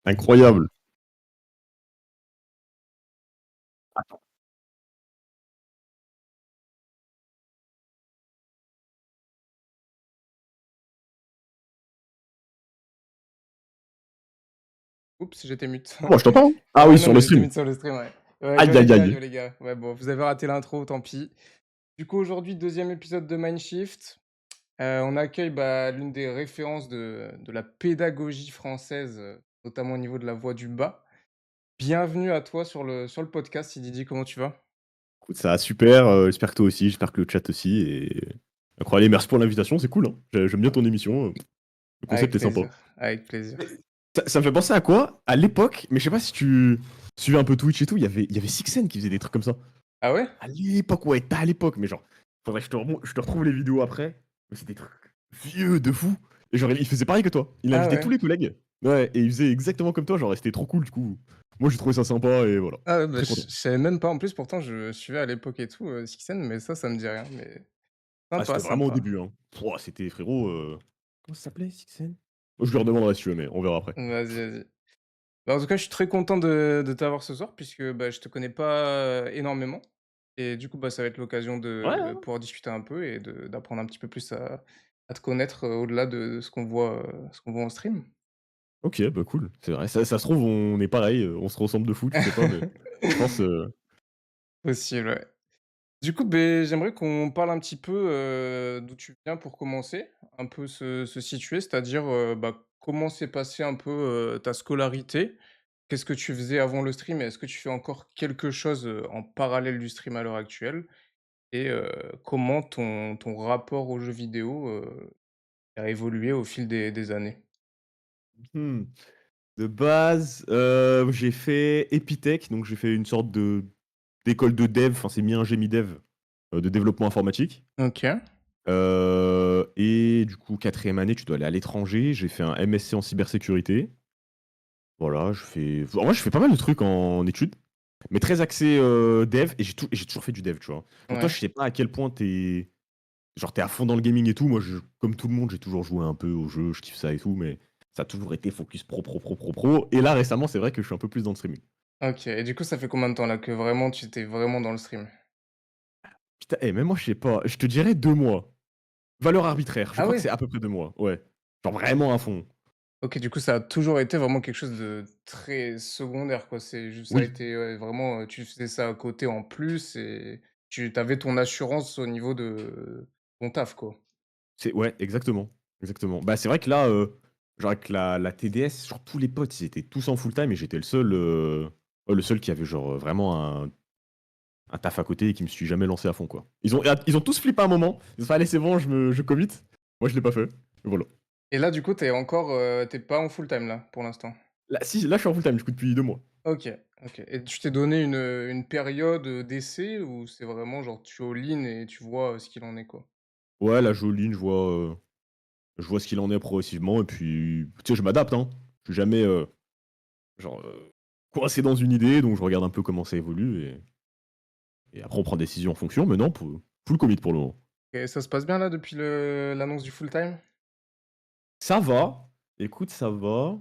Incroyable. Attends. Oups, j'étais mute. Moi, je t'entends, hein. Ah Ah oui, ouais, non, sur mais le j'étais stream. mute sur le stream, ouais. Ouais, Aïe, aïe, aïe. yo les gars. Ouais, bon, vous avez raté l'intro, tant pis. Du coup, aujourd'hui, deuxième épisode de Mindshift. On accueille, bah, l'une des références de la pédagogie française, notamment au niveau de la voix du bas. Bienvenue à toi sur le podcast, Sididi, comment tu vas? Écoute, ça va super, j'espère que toi aussi, j'espère que le chat aussi et incroyable, merci pour l'invitation, c'est cool, hein. J'aime bien ton émission, le Avec concept est sympa. plaisir, avec Mais plaisir. ça me fait penser à quoi? À l'époque, mais je sais pas si tu suivais un peu Twitch et tout, il y avait Sixen qui faisait des trucs comme ça. Ah ouais? À l'époque, ouais, pas à l'époque, mais genre, faudrait que je te retrouve les vidéos après, mais c'est des trucs vieux de fou et genre, il faisait pareil que toi. Il Ah invitait tous ouais. les collègues, ouais et il faisait exactement comme toi, genre, et c'était trop cool, du coup. Moi, j'ai trouvé ça sympa et voilà, Ah ouais, bah, très je content. je savais même pas. En plus, pourtant, je suivais à l'époque et tout, Sixen, mais ça me dit rien, mais Ah, sympa, c'était vraiment au sympa. début, hein. Pouah, c'était frérot, comment ça s'appelait, Sixen? Oh, je lui redemanderai si tu veux, mais on verra après. Vas-y, vas-y. Bah, en tout cas, je suis très content de t'avoir ce soir puisque, bah, je te connais pas, énormément et du coup, bah, ça va être l'occasion Ouais, de ouais. pouvoir discuter un peu et d'apprendre un petit peu plus à te connaître, au-delà de ce qu'on voit en stream. OK, bah, cool, c'est vrai. Ça se trouve, on est pareil, on se ressemble de fou, tu sais pas, mais je pense, Possible, ouais. Du coup, beh, j'aimerais qu'on parle un petit peu, d'où tu viens pour commencer, un peu se situer, c'est-à-dire, bah, comment s'est passée un peu, ta scolarité? Qu'est-ce que tu faisais avant le stream et est-ce que tu fais encore quelque chose, en parallèle du stream à l'heure actuelle? Et comment ton rapport aux jeux vidéo, a évolué au fil des années? mmh, de base, j'ai fait Epitech, donc j'ai fait une sorte d'école de dev, enfin, c'est mi-ingé, mi-dev, de développement informatique. OK. Et du coup, quatrième année, tu dois aller à l'étranger. J'ai fait un MSc en cybersécurité. Voilà, en vrai, je fais pas mal de trucs en études, mais très axé, dev et j'ai toujours fait du dev, tu vois? Genre toi, Ouais. je sais pas à quel point t'es à fond dans le gaming et tout. Moi, comme tout le monde, j'ai toujours joué un peu aux jeux, je kiffe ça et tout, mais ça a toujours été focus pro, pro, pro, pro, pro et là, récemment, c'est vrai que je suis un peu plus dans le streaming. OK et du coup, ça fait combien de temps là que vraiment tu étais vraiment dans le stream? Putain, même moi, je sais pas, je te dirais 2 mois. Valeur arbitraire, je Ah crois que c'est ouais? à peu près 2 mois, ouais. Genre vraiment à fond. OK, du coup, ça a toujours été vraiment quelque chose de très secondaire, quoi. C'est juste ça a Oui, été, ouais, vraiment, tu faisais ça à côté en plus et tu avais ton assurance au niveau de ton taf, quoi. ouais, exactement, exactement. Bah, c'est vrai que là, genre avec la TDS, genre tous les potes, ils étaient tous en full time et j'étais ouais, le seul qui avait genre, vraiment un taf à côté et qui me suis jamais lancé à fond, quoi. Ils ont tous flippé à un moment. Ils ont fait: «Allez, c'est bon, je commit». Moi, je l'ai pas fait et voilà. Et là, du coup, tu pas en full time là, pour l'instant? Là si, là, je suis en full time, du coup, depuis 2 mois. OK, OK et tu t'es donné une période, d'essai ou c'est vraiment genre tu all-in et tu vois, ce qu'il en est, quoi? Ouais, là, je all-in, je vois ce qu'il en est progressivement et puis, tu sais, je m'adapte, hein. Je suis jamais, genre, coincé dans une idée, donc je regarde un peu comment ça évolue et après on prend des décisions en fonction, mais non, full commit pour le moment. Et ça se passe bien là depuis le l'annonce du full time? Ça va, écoute, ça va.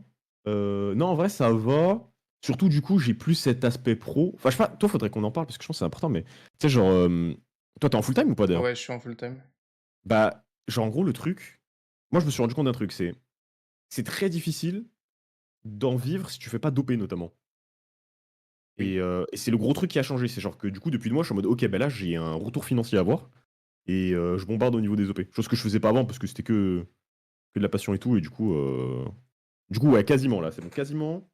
Non, en vrai, ça va. Surtout, du coup, j'ai plus cet aspect pro. Enfin, je sais pas, toi, faudrait qu'on en parle parce que je pense que c'est important, mais tu sais, genre, toi, t'es en full time ou pas d'ailleurs? Ouais, je suis en full time. Bah, genre, en gros, le truc, moi, je me suis rendu compte d'un truc, c'est très difficile d'en vivre si tu fais pas d'OP notamment. Oui. Et c'est le gros truc qui a changé. C'est genre que du coup, depuis 2 mois, je suis en mode, ok, ben là, j'ai un retour financier à avoir et je bombarde au niveau des OP. Chose que je faisais pas avant parce que c'était que de la passion et tout, et du coup, ouais, quasiment là, c'est bon, quasiment.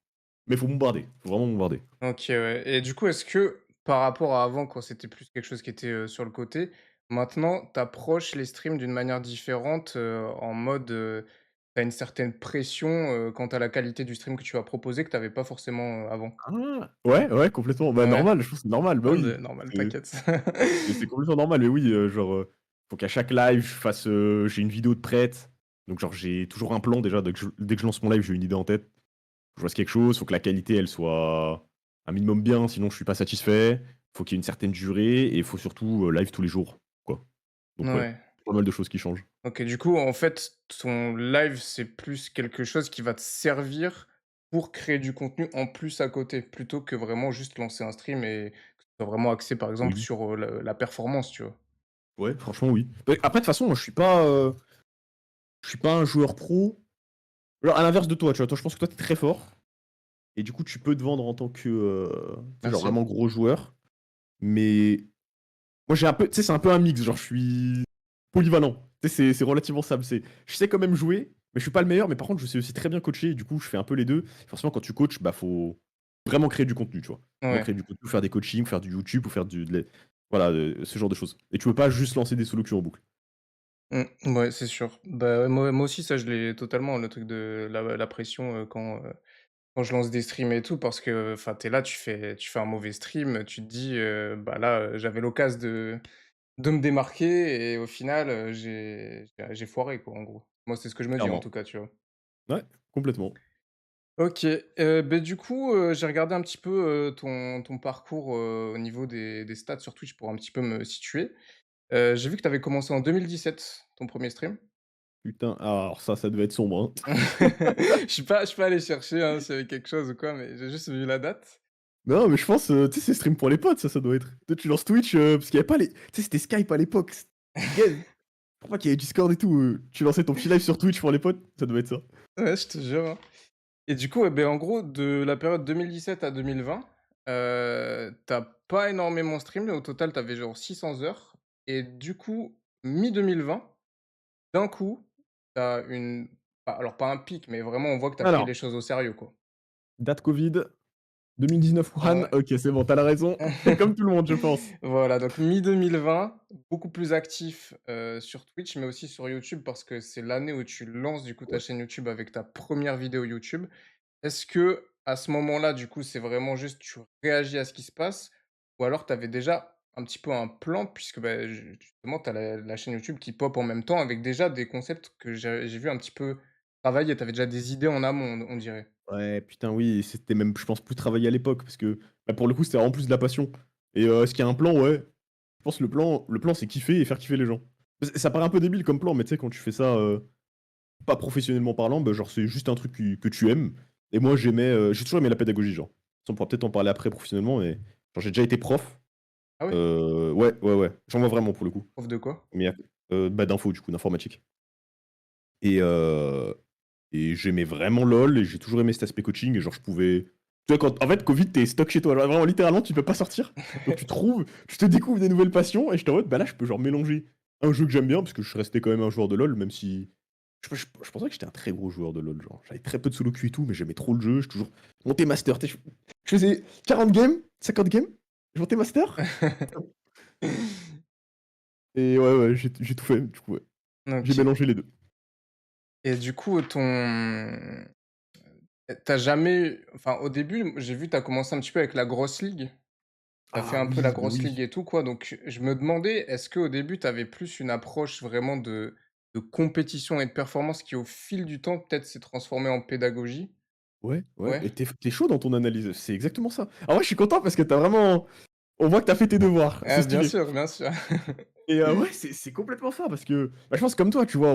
Mais faut bombarder, faut vraiment bombarder. OK, ouais et du coup, est-ce que par rapport à avant, quand c'était plus quelque chose qui était, sur le côté, maintenant tu approches les streams d'une manière différente, en mode, tu as une certaine pression, quant à la qualité du stream que tu vas proposer que tu avais pas forcément, avant? Ah! Ouais, ouais, complètement. Bah, Ouais? normal, je pense que c'est normal, bah Ouais, oui. beh, normal, C'est t'inquiète. c'est complètement normal, mais oui, genre, faut qu'à chaque live, je fasse, j'ai une vidéo de prête. Donc genre, j'ai toujours un plan déjà, dès que je lance mon live, j'ai une idée en tête. Je vois quelque chose, faut que la qualité, elle soit un minimum bien, sinon je suis pas satisfait. Faut qu'il y ait une certaine durée et il faut surtout, live tous les jours, quoi. Donc ouais, Ouais. pas mal de choses qui changent. OK, du coup, en fait, ton live, c'est plus quelque chose qui va te servir pour créer du contenu en plus à côté, plutôt que vraiment juste lancer un stream et que ce soit vraiment axé, par exemple, Oui. sur, la performance, tu vois? Ouais, franchement, oui. Bah, après, de toute façon, moi, je suis pas un joueur pro. Genre, à l'inverse de toi, tu vois, toi, je pense que toi, t'es très fort. Et du coup, tu peux te vendre en tant que, tu sais, genre Merci. vraiment gros joueur. Mais moi, j'ai un peu, tu sais, c'est un peu un mix. Genre, je suis polyvalent. Tu sais, c'est relativement simple. Je sais quand même jouer, mais je suis pas le meilleur. Mais par contre, je sais aussi très bien coacher. Et du coup, je fais un peu les deux. Forcément, quand tu coaches, bah, faut vraiment créer du contenu, tu vois. Vraiment Ouais. créer du contenu, faire des coachings, faire du YouTube ou faire voilà, ce genre de choses. Et tu peux pas juste lancer des solo queues en boucle. Ouais, c'est sûr. Bah, ouais, moi aussi, ça, je l'ai totalement, le truc de la pression, quand je lance des streams et tout, parce que, enfin, tu es là, tu fais un mauvais stream, tu te dis, bah, là, j'avais l'occasion de me démarquer et au final, j'ai foiré, quoi, en gros. Moi, c'est ce que je me dis, en Clairement. tout cas, tu vois? Ouais, complètement. OK, beh, du coup, j'ai regardé un petit peu, ton parcours, au niveau des stats sur Twitch pour un petit peu me situer. J'ai vu que tu avais commencé en 2017 ton premier stream. Putain, alors ça devait être sombre, hein. Je suis pas allé chercher, hein, s'il y avait quelque chose ou quoi, mais j'ai juste vu la date. Non, mais je pense, tu sais, c'est stream pour les potes, ça doit être. Toi, tu lances Twitch, parce qu'il y avait pas les. Tu sais, c'était Skype à l'époque. Gay. Je crois pas qu'il y avait Discord et tout. Tu lançais ton petit live sur Twitch pour les potes, ça doit être ça. Ouais, je te jure, hein. Et du coup, beh, en gros, de la période 2017 à 2020, tu pas énormément stream, au total, tu avais genre 600 heures et du coup, mi-2020, d'un coup, tu as une alors pas un pic, mais vraiment on voit que tu as pris Alors, les choses au sérieux, quoi. date Covid, 2019 Wuhan, Ouais. OK, c'est bon, tu la raison. Comme tout le monde, je pense. Voilà, donc mi-2020, beaucoup plus actif, sur Twitch, mais aussi sur YouTube parce que c'est l'année où tu lances, du coup, ta Ouais. chaîne YouTube avec ta première vidéo YouTube. Est-ce que à ce moment-là, du coup, c'est vraiment juste tu réagis à ce qui se passe ou alors tu avais déjà un petit peu un plan puisque, bah, ju justement, tu as la chaîne YouTube qui pop en même temps avec déjà des concepts que j'ai vu un petit peu travailler. Tu avais déjà des idées en amont, on dirait? Ouais, putain, oui, c'était même, je pense, plus travaillé à l'époque parce que, bah, pour le coup, c'était vraiment plus de la passion. Et est-ce qu'il y a un plan? Ouais. Je pense que le plan, c'est kiffer et faire kiffer les gens. Ça paraît un peu débile comme plan, mais tu sais, quand tu fais ça, pas professionnellement parlant, bah, genre, c'est juste un truc que tu aimes. Et moi, j'ai toujours aimé la pédagogie, genre. Ça, on pourra peut-être en parler après professionnellement, mais genre, j'ai déjà été prof. Ah oui? Ouais, ouais, ouais. J'en vois vraiment pour le coup. Prof de quoi? Mais, bah, d'info, du coup, d'informatique. Et, j'aimais vraiment LoL et j'ai toujours aimé cet aspect coaching. Et genre, je pouvais. Tu vois, en fait, Covid, t'es stock chez toi. Genre, vraiment, littéralement, tu peux pas sortir. Donc, tu te découvres des nouvelles passions. Et je en mode, bah là, je peux genre mélanger un jeu que j'aime bien, parce que je suis resté quand même un joueur de LoL, même si. Je pensais que j'étais un très gros joueur de LoL. Genre, j'avais très peu de solo queue et tout, mais j'aimais trop le jeu. Je toujours monté master. Tu sais, je faisais 40 games, 50 games, je montais master. Et ouais, ouais, j'ai tout fait. Du coup, ouais. J'ai OK. mélangé les deux. Et du coup, tu jamais enfin, au début, j'ai vu, tu as commencé un petit peu avec la grosse ligue. Tu as fait Ah un peu la oui, bah grosse ligue oui. et tout, quoi, donc je me demandais, est-ce qu'au début, tu avais plus une approche vraiment de compétition et de performance qui, au fil du temps, peut-être s'est transformée en pédagogie? Ouais, ouais, Ouais? et t'es chaud dans ton analyse, c'est exactement ça. Ah ouais, je suis content parce que t'as vraiment on voit que t'as fait tes devoirs, c'est Ah, bien stylé. sûr, bien sûr. Et ouais, c'est complètement ça parce que, bah, je pense comme toi, tu vois,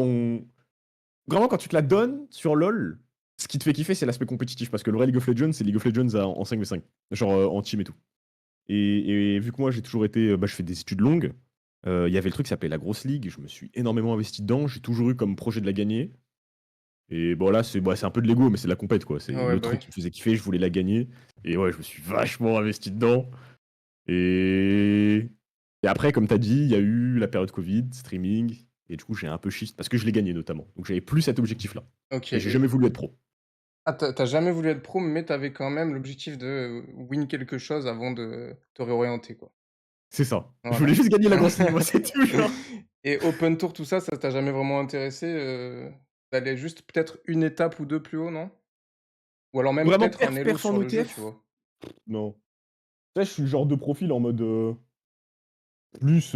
vraiment quand tu te la donnes sur LoL, ce qui te fait kiffer, c'est l'aspect compétitif parce que le vrai League of Legends, c'est League of Legends en 5v5, genre, en team et tout. Et vu que moi j'ai toujours été, bah, je fais des études longues, il y avait le truc qui s'appelait la grosse ligue, je me suis énormément investi dedans, j'ai toujours eu comme projet de la gagner. Et bon là, c'est un peu de l'ego, mais c'est de la compète quoi. C'est Ouais, le bah, oui. truc qui me faisait kiffer, je voulais la gagner. Et ouais, je me suis vachement investi dedans. Et, et après, comme t'as dit, il y a eu la période Covid, streaming. Et du coup, j'ai un peu shift parce que je l'ai gagné notamment. Donc j'avais plus cet objectif-là. OK Mais j'ai et jamais voulu être pro. ah, tu jamais voulu être pro, mais tu avais quand même l'objectif de, win quelque chose avant de te réorienter, quoi? C'est ça. Je Voilà. voulais juste gagner la grosse ligue, moi, c'est tout, genre. Et Open Tour, tout ça, ça t'a jamais vraiment intéressé, d'aller juste peut-être une étape ou 2 plus haut, non? Ou alors même Vraiment peut-être un perf elo perf en sur le jeu, tu OTF? vois? Non. Ça, je suis le genre de profil en mode plus.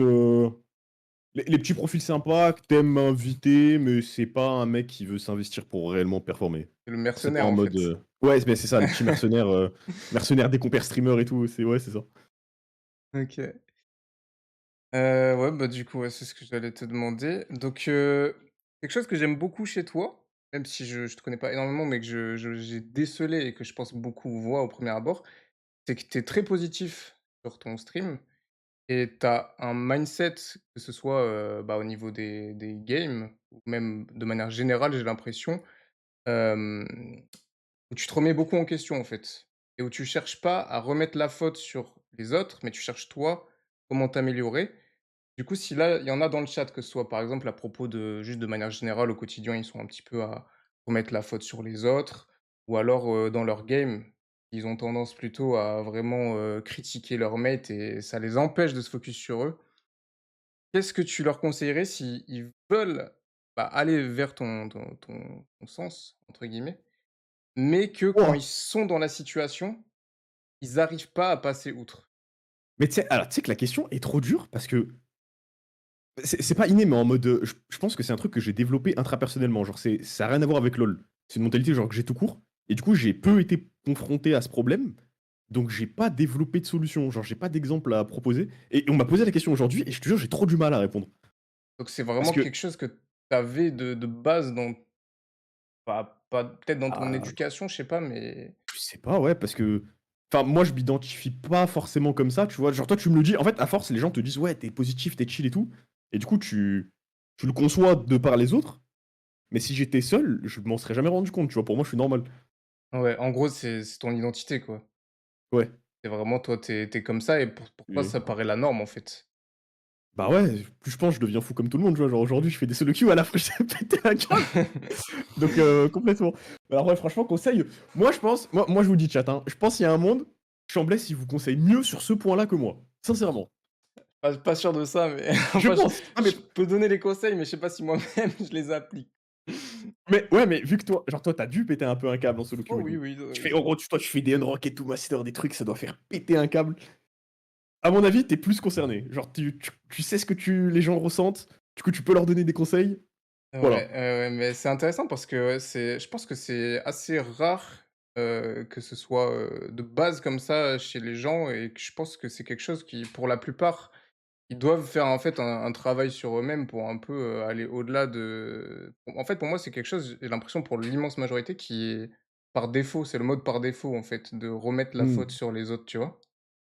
Les petits profils sympas que t'aimes m'inviter, mais c'est pas un mec qui veut s'investir pour réellement performer. C'est le C'est pas mercenaire, en en mode, fait. ouais, c'est ça, les petits mercenaires, mercenaires des compères streamers et tout, ouais, c'est ça. OK. Ouais, bah, du coup, ouais, c'est ce que j'allais te demander. Donc, quelque chose que j'aime beaucoup chez toi, même si je te connais pas énormément, mais que j'ai décelé et que je pense beaucoup voient au premier abord, c'est que tu es très positif sur ton stream et tu as un mindset, que ce soit, bah, au niveau des games ou même de manière générale, j'ai l'impression, hem, où tu te remets beaucoup en question, en fait et où tu cherches pas à remettre la faute sur les autres, mais tu cherches toi, comment t'améliorer. Du coup, si là, il y en a dans le chat, que ce soit par exemple à propos de juste de manière générale au quotidien, ils sont un petit peu à remettre la faute sur les autres ou alors, dans leur game, ils ont tendance plutôt à vraiment, critiquer leur mate et ça les empêche de se focus sur eux. Qu'est-ce que tu leur conseillerais s'ils veulent, bah, aller vers ton «sens» entre guillemets, mais que quand Ouah! ils sont dans la situation, ils arrivent pas à passer outre? Mais tu sais que la question est trop dure parce que c'est pas inné, mais en mode, je pense que c'est un truc que j'ai développé intrapersonnellement. Genre, ça a rien à voir avec LOL. C'est une mentalité genre que j'ai tout court et du coup, j'ai peu été confronté à ce problème, donc j'ai pas développé de solution. Genre, j'ai pas d'exemple à proposer et on m'a posé la question aujourd'hui et je te jure, j'ai trop du mal à répondre. Donc c'est Parce vraiment que quelque chose que tu avais de base dans pas peut-être dans ton ah, éducation, je sais pas, mais je sais pas, ouais, parce que enfin, moi, je m'identifie pas forcément comme ça, tu vois? Genre, toi, tu me le dis en fait, à force, les gens te disent: «Ouais, tu es positif, tu es chill et tout» et du coup, tu le conçois de par les autres, mais si j'étais seul, je m'en serais jamais rendu compte, tu vois? Pour moi, je suis normal. ouais, en gros, c'est ton identité, quoi. Ouais. C'est vraiment toi, tu es comme ça et pour toi, Et ça paraît la norme, en fait. bah, ouais, plus je pense, je deviens fou comme tout le monde, tu vois? Genre aujourd'hui, je fais des solo queue, à la fin, j'ai pété un câble, donc complètement. Alors ouais, franchement, conseil, moi je pense moi je vous dis chat, hein, je pense qu'il y a un monde, Chambless, il vous conseille mieux sur ce point-là que moi, sincèrement. Pas sûr de ça, mais Je enfin, pense! Ah mais je peux donner les conseils, mais je sais pas si moi-même je les applique. ouais, mais vu que toi genre toi, tu as dû péter un peu un câble en solo Oh queue et oui, tout. oui, Tu fais en gros, toi, tu fais des unrock tout master, des trucs, ça doit faire péter un câble. À mon avis, tu es plus concerné. Genre tu sais ce que les gens ressentent, du coup, tu peux leur donner des conseils, ouais, voilà. ouais, mais c'est intéressant parce que, ouais, je pense que c'est assez rare, que ce soit, de base comme ça chez les gens et que je pense que c'est quelque chose qui, pour la plupart, ils doivent faire en fait un travail sur eux-mêmes pour un peu, aller au-delà de en fait, pour moi, c'est quelque chose, j'ai l'impression pour l'immense majorité qui est par défaut, c'est le mode par défaut en fait, de remettre la faute Mmh. sur les autres, tu vois?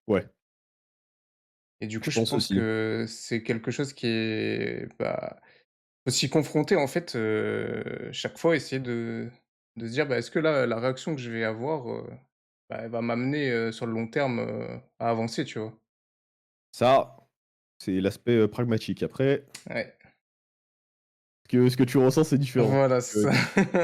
Ouais, Et du coup, je je pense pense aussi. que c'est quelque chose qui est, bah, faut s'y confronter en fait, chaque fois essayer de se dire: «Bah, est-ce que là, la réaction que je vais avoir, bah, elle va m'amener, sur le long terme, à avancer?» tu vois? Ça, c'est l'aspect, pragmatique. Après, Ouais, ce que tu ressens, c'est différent. voilà, Donc, c'est ça.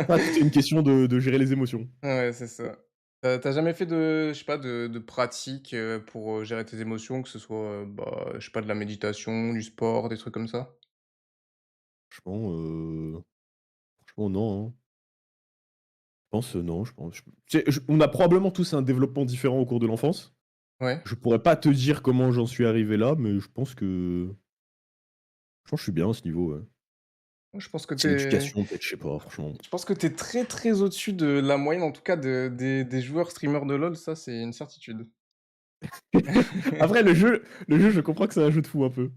ça, tout est une question de gérer les émotions. Ouais, c'est ça. Tu as jamais fait de je sais pas, de pratique, pour, gérer tes émotions, que ce soit, bah, je sais pas, de la méditation, du sport, des trucs comme ça? Franchement, franchement non, hein. Je pense, non, je pense tu sais, on a probablement tous un développement différent au cours de l'enfance. Ouais? Je pourrais pas te dire comment j'en suis arrivé là, mais je pense que je suis bien à ce niveau, ouais. Moi, je pense que C'est tu l'éducation peut-être, je sais pas, franchement. je pense que tu es très, très au-dessus de la moyenne, en tout cas des joueurs streamers de LoL, ça, c'est une certitude. Après le jeu, je comprends que c'est un jeu de fou un peu.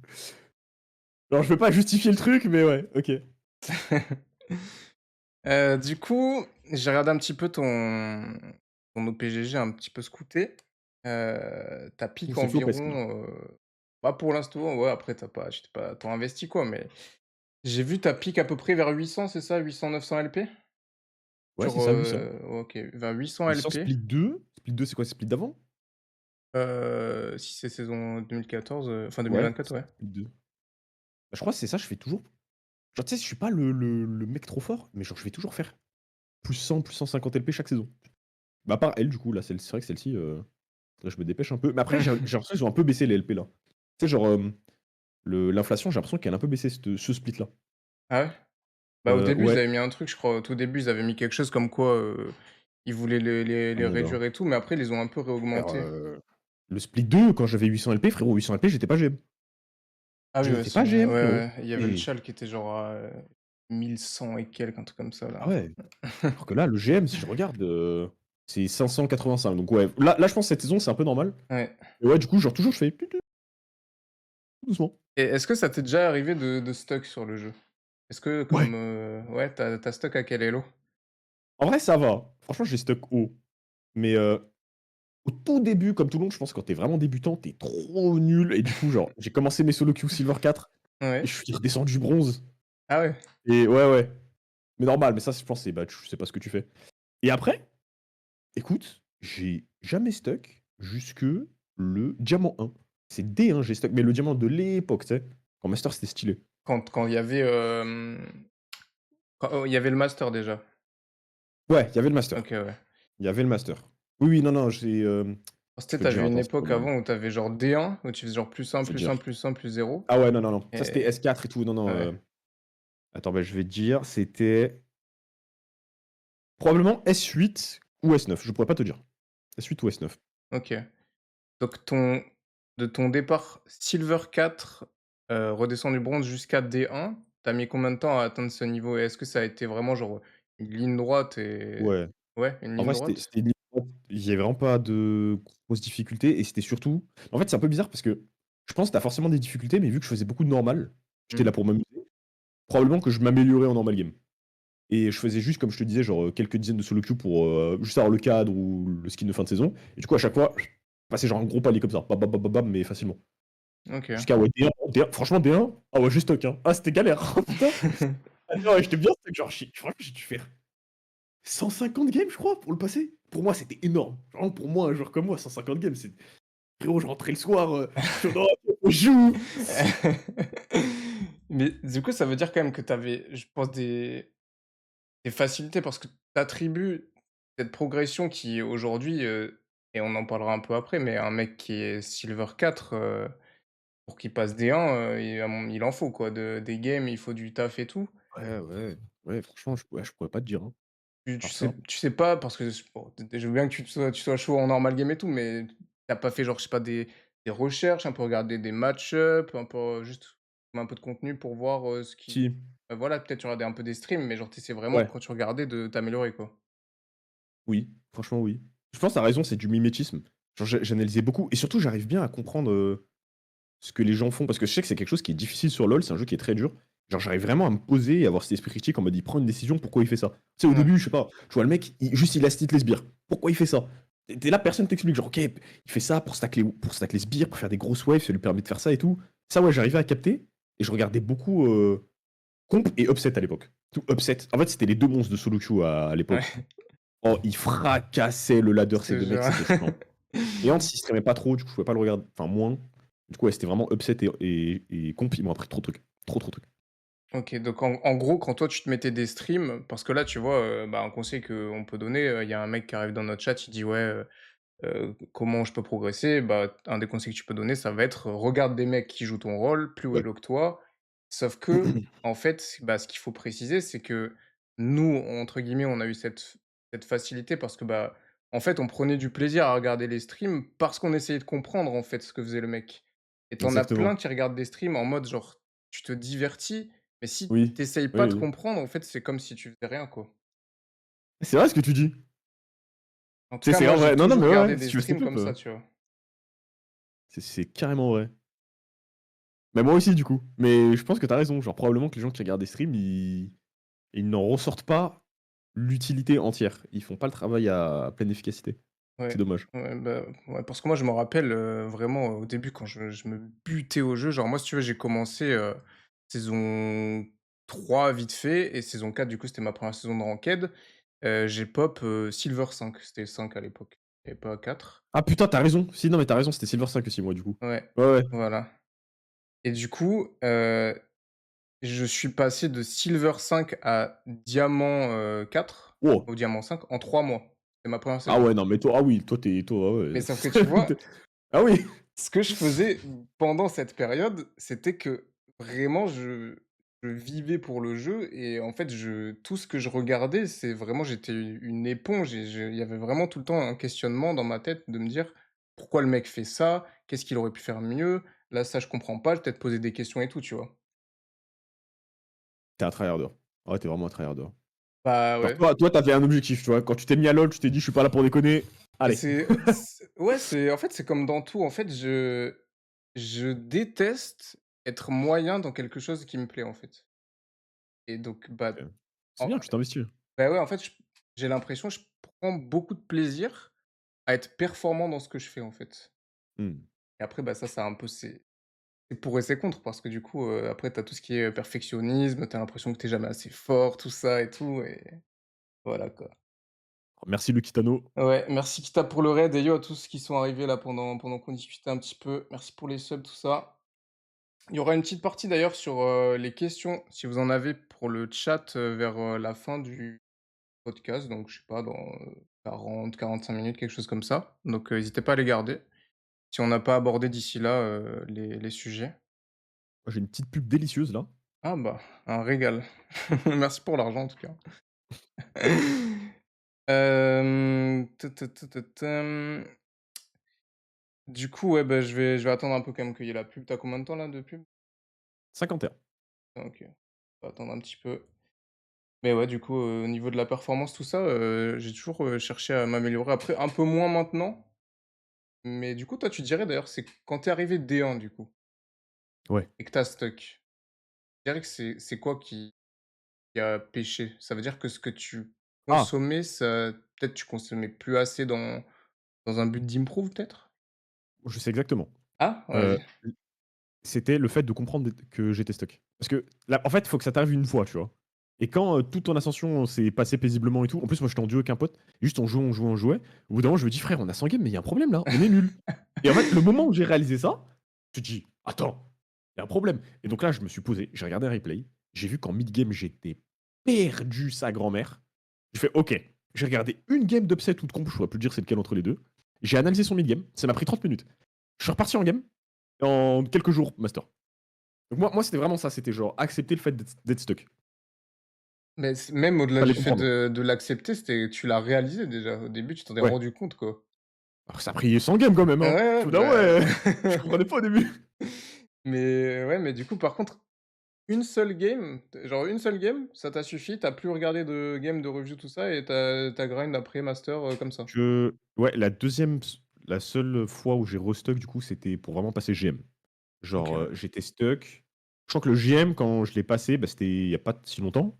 Alors je veux pas justifier le truc, mais ouais, OK. Du coup, j'ai regardé un petit peu ton OPGG un petit peu scouté. Tu Ouh, pique c'est chaud presque là. environ, bah, pour l'instant, ouais, après tu t'es pas tant investi quoi, mais j'ai vu ta pique à peu près vers 800, c'est ça? 800-900 LP? Ouais, c'est Sur, ça, 800. OK, vers 800 800 LP, split 2. Split 2, c'est quoi? C'est split d'avant? si c'est saison 2014, enfin Ouais, 2024, c'est ouais. split 2. Bah, je crois que c'est ça, je fais toujours genre tu sais, je suis pas le mec trop fort, mais genre je vais toujours faire plus 100, plus 150 LP chaque saison. Bah, à part elle, du coup, là, c'est vrai que celle-ci, faudrait que je me dépêche un peu. Mais après, j'ai l'impression qu'ils ont un peu baissé les LP là. Tu sais, genre, l'inflation, j'ai l'impression qu'elle a un peu baissé ce split là. Ah ouais? Bah, au début, ils Ouais. avaient mis un truc, je crois, au tout début, ils avaient mis quelque chose comme quoi, ils voulaient Ah les mon gars. réduire et tout, mais après, ils les ont un peu Frère, réaugmentés. le split 2, quand j'avais 800 LP, frérot, 800 LP, j'étais pas GM. Ah oui, J'étais aussi, pas ouais, GM, ouais, frérot. ouais, il y avait le Et Tchal qui était genre à, 1 100 et quelques, un truc comme ça, la ah dernière fois. ouais. Alors que là, le GM, si je regarde, c'est 585. Donc ouais, là, je pense que cette saison, c'est un peu normal. Ouais. Et ouais, du coup, genre toujours, je fais tout doucement. Et est-ce que ça t'est déjà arrivé de stuck sur le jeu? Est-ce que Ouais. comme, ouais, t'as stock à quel elo? En vrai, ça va. Franchement, j'ai stuck haut. Mais, au tout début, comme tout le monde, je pense, quand tu es vraiment débutant, tu es trop nul et du coup, genre, j'ai commencé mes solo queue silver 4 et Ouais. je suis redescendu bronze Ah ouais? et ouais, ouais. Mais normal, mais ça, je pense, c'est bah, tu sais pas ce que tu fais. Et après, écoute, j'ai jamais stuck jusque le diamant 1. C'est D1, j'ai stuck, mais le diamant de l'époque, tu sais? Quand master, c'était stylé. Quand il y avait, quand il y avait le master déjà? Ouais, il y avait le master. OK, ouais. Il y avait le master. Oui, oui, non, non, Parce je que peux tu te sais, dire, tu une attends, c'est quoi époque le avant où tu avais genre D1, où tu faisais genre +1, je vais te dire. +1, +1, +0 Ah ouais, non, non, non. Ça, c'était et S4 et tout. Non, non, ouais, attends, bah, je vais te dire, c'était probablement S8 ou S9, je pourrais pas te dire. S8 ou S9. OK. Donc de ton départ silver 4, redescendu bronze jusqu'à D1, tu as mis combien de temps à atteindre ce niveau? Et est-ce que ça a été vraiment genre, une ligne droite et Ouais. ouais, une En ligne vrai, c'était droite? c'était une ligne droite. Il y avait vraiment pas de grosses difficultés et c'était surtout en fait, c'est un peu bizarre parce que je pense que tu as forcément des difficultés, mais vu que je faisais beaucoup de normal, j'étais Mmh. là pour m'amuser, probablement que je m'améliorais en normal game et je faisais juste, comme je te disais, genre, quelques dizaines de solo queue pour, juste avoir le cadre ou le skin de fin de saison et du coup, à chaque fois, je passais genre un gros palier comme ça, bam, bam, bam, bam, bam, mais facilement. OK. Jusqu'à ouais, D1, franchement D1, ah ouais, j'ai stock, hein. Ah, c'était galère, oh putain! Ah non, ouais, j'étais bien stock, genre, franchement, j'ai dû faire 150 games, je crois, pour le passer. Pour moi, c'était énorme. Vraiment, pour moi, un joueur comme moi, 150 games, c'est frérot, je rentrais le soir, je suis en mode: «Oh, on joue!» Mais du coup, ça veut dire quand même que tu avais, je pense, des facilités parce que tu attribues cette progression qui aujourd'hui, et on en parlera un peu après, mais un mec qui est silver 4, pour qu'il passe D1, il en faut quoi, des games, il faut du taf et tout. Ouais, ouais, ouais, franchement, je pourrais pas te dire, hein, Tu alors ça. sais pas parce que bon, je veux bien que tu sois chaud en normal game et tout, mais t'as pas fait genre, je sais pas, des recherches, un peu regarder des match-up, un peu juste un peu de contenu pour voir, ce qui Si, voilà, peut-être tu regardais un peu des streams, mais genre tu essaies vraiment ouais, quand tu regardais de t'améliorer quoi? oui, franchement, oui. Je pense que tu raison, c'est du mimétisme. Genre, j'analysais beaucoup et surtout, j'arrive bien à comprendre, ce que les gens font parce que je sais que c'est quelque chose qui est difficile sur LoL, c'est un jeu qui est très dur. Genre, j'arrive vraiment à me poser et avoir cet esprit critique en mode, il prend une décision, pourquoi il fait ça? Tu sais, au Ouais. début, je sais pas, je vois le mec, juste il astit les sbires. Pourquoi il fait ça? Tu là, personne t'explique, genre, OK, il fait ça pour stack les sbires, pour faire des grosses waves, ça lui permet de faire ça et tout. Ça, ouais, j'arrivais à capter et je regardais beaucoup, Comp et Upset à l'époque. Tout Upset. En fait, c'était les 2 monstres de solo queue à l'époque. Ouais, Oh, ils fracassaient le ladder, je ces te 2 mecs, jure. c'était chiant. Et Hans, il streamait pas trop, du coup, je pouvais pas le regarder, enfin moins. Du coup, ouais, c'était vraiment Upset et Comp, ils m'ont appris trop de trucs. Trop, trop de trucs. OK, donc en gros, quand toi tu te mettais des streams parce que là, tu vois, bah, un conseil qu'on peut donner, il y a un mec qui arrive dans notre chat, il dit: «Ouais, comment je peux progresser?» Bah, un des conseils que tu peux donner, ça va être, regarde des mecs qui jouent ton rôle, plus haut Ouais. elo que toi. Sauf que en fait, bah, ce qu'il faut préciser, c'est que nous, entre guillemets, on a eu cette facilité parce que, bah, en fait, on prenait du plaisir à regarder les streams parce qu'on essayait de comprendre, en fait, ce que faisait le mec. Et tu as plein Exactement. qui regardent des streams en mode genre, tu te divertis, mais si Oui. tu Oui, pas de oui. comprendre, en fait, c'est comme si tu faisais rien, quoi. C'est vrai ce que tu dis. En tout cas, C'est moi, en j'ai vrai. Non, non, toujours mais ouais, regardé ouais, si des tu veux step streams up, comme ça, tu vois? c'est carrément vrai. Mais moi aussi, du coup. Mais je pense que t'as raison. Genre, probablement que les gens qui regardent des streams, ils n'en ressortent pas l'utilité entière. Ils font pas le travail à pleine efficacité. C'est Ouais, dommage. ouais, bah, ouais, parce que moi, je me rappelle, vraiment, au début, quand je me butais au jeu, genre, moi, si tu veux, j'ai commencé, saison 3 vite fait et saison 4 du coup, c'était ma première saison de ranked. J'ai pop, silver 5, c'était 5 à l'époque et pas 4. Ah putain, t'as raison. Si, non, mais t'as raison, c'était Silver 5 aussi, moi, du coup. Ouais, Ouais, ouais. voilà et du coup, je suis passé de silver 5 à diamant, 4 Wow. au diamant 5 en 3 mois. C'est ma première Ah saison. ouais, non, mais toi, ah oui, toi, ah Mais ouais. sauf que tu vois, Ah oui. ce que je faisais pendant cette période, c'était que vraiment je vivais pour le jeu et en fait tout ce que je regardais, c'est vraiment j'étais une éponge et il y avait vraiment tout le temps un questionnement dans ma tête de me dire: «Pourquoi le mec fait ça? Qu'est-ce qu'il aurait pu faire mieux? Là, ça je comprends pas», je vais peut-être poser des questions et tout, tu vois? T'es un tryharder. Ouais, t'es vraiment un tryharder. Bah, Genre, ouais toi, t'avais un objectif, tu vois. Quand tu t'es mis à LoL, tu t'es dit, je suis pas là pour déconner. et Allez. c'est ouais, c'est en fait, c'est comme dans tout, en fait, je déteste être moyen dans quelque chose qui me plaît, en fait. et donc bah, OK. C'est en bien, tu t'investis. bah, ouais, en fait, j'ai l'impression, je prends beaucoup de plaisir à être performant dans ce que je fais, en fait. Mmh. Et après, bah, ça, c'est un peu c'est pour et c'est contre parce que du coup, après tu as tout ce qui est, perfectionnisme, tu as l'impression que tu es jamais assez fort, tout ça et tout et voilà, quoi. Merci le Kitano. Ouais, merci Kita pour le raid et yo à tous qui sont arrivés là pendant qu'on discutait un petit peu. Merci pour les subs, tout ça. Il y aura une petite partie d'ailleurs sur, les questions, si vous en avez pour le chat, vers, la fin du podcast, donc je sais pas dans, 40-45 minutes, quelque chose comme ça. Donc, hésitez pas à les garder, si on n'a pas abordé d'ici là, les sujets. Moi, j'ai une petite pub délicieuse là. Ah bah, un régal. Merci pour l'argent en tout cas. Du coup, ouais, bah, je vais attendre un peu quand même qu'il y ait la pub. Tu combien de temps là de pub? 51. Ah OK, on va attendre un petit peu. Mais ouais, du coup, au niveau de la performance, tout ça, j'ai toujours, cherché à m'améliorer. Après un peu moins maintenant, mais du coup, toi, tu dirais d'ailleurs, c'est quand tu es arrivé D1 du coup Ouais. et que tu as stuck, tu dirais que c'est quoi qui a péché? Ça veut dire que ce que tu Ah! consommais, ça peut-être tu consommais plus assez dans un but d'improve peut-être? Je sais exactement. Ah? Heu, Vas-y. l C'était le fait de comprendre que j'étais stuck. Parce que là, en fait, il faut que ça t'arrive une fois, tu vois? Et quand, toute ton ascension s'est passée paisiblement et tout, en plus, moi, j'étais en duo avec un pote, juste on jouait, on jouait, on jouait. Au bout d'un moment, je me dis: «Frère, on a 100 games, mais il y a un problème là, on est nuls». Et en fait, le moment où j'ai réalisé ça, tu te dis: «Attends, il y a un problème». Et donc là, je me suis posé, j'ai regardé un replay, j'ai vu qu'en mid game, j'étais perdu sa grand-mère. J'ai fait: «OK». J'ai regardé une game d'upset ou de comp, je pourrais plus te dire c'est lequel entre les 2. J'ai analysé son mid game, ça m'a pris 30 minutes. Je suis reparti en game, en quelques jours, master. Donc moi c'était vraiment ça, c'était genre accepter le fait d'être stuck. Mais même au-delà Fallait du fait comprendre. de l'accepter, c'était tu l'as réalisé déjà. Au début, tu t'en es Ouais. rendu compte, quoi. Alors ça a pris 100 games quand même, Ouais, hein. ouais, Je me dis: «Ah bah ouais!» Je comprenais pas au début. mais ouais, mais du coup, par contre, une seule game, genre une seule game, ça t'a suffi, tu as plus regardé de game, de review, tout ça et tu as grind après master, comme ça? Ouais, la seule fois où j'ai restuck du coup, c'était pour vraiment passer GM. OK, Genre, ouais. j'étais stuck. Je crois que le GM quand je l'ai passé, bah, c'était il y a pas si longtemps.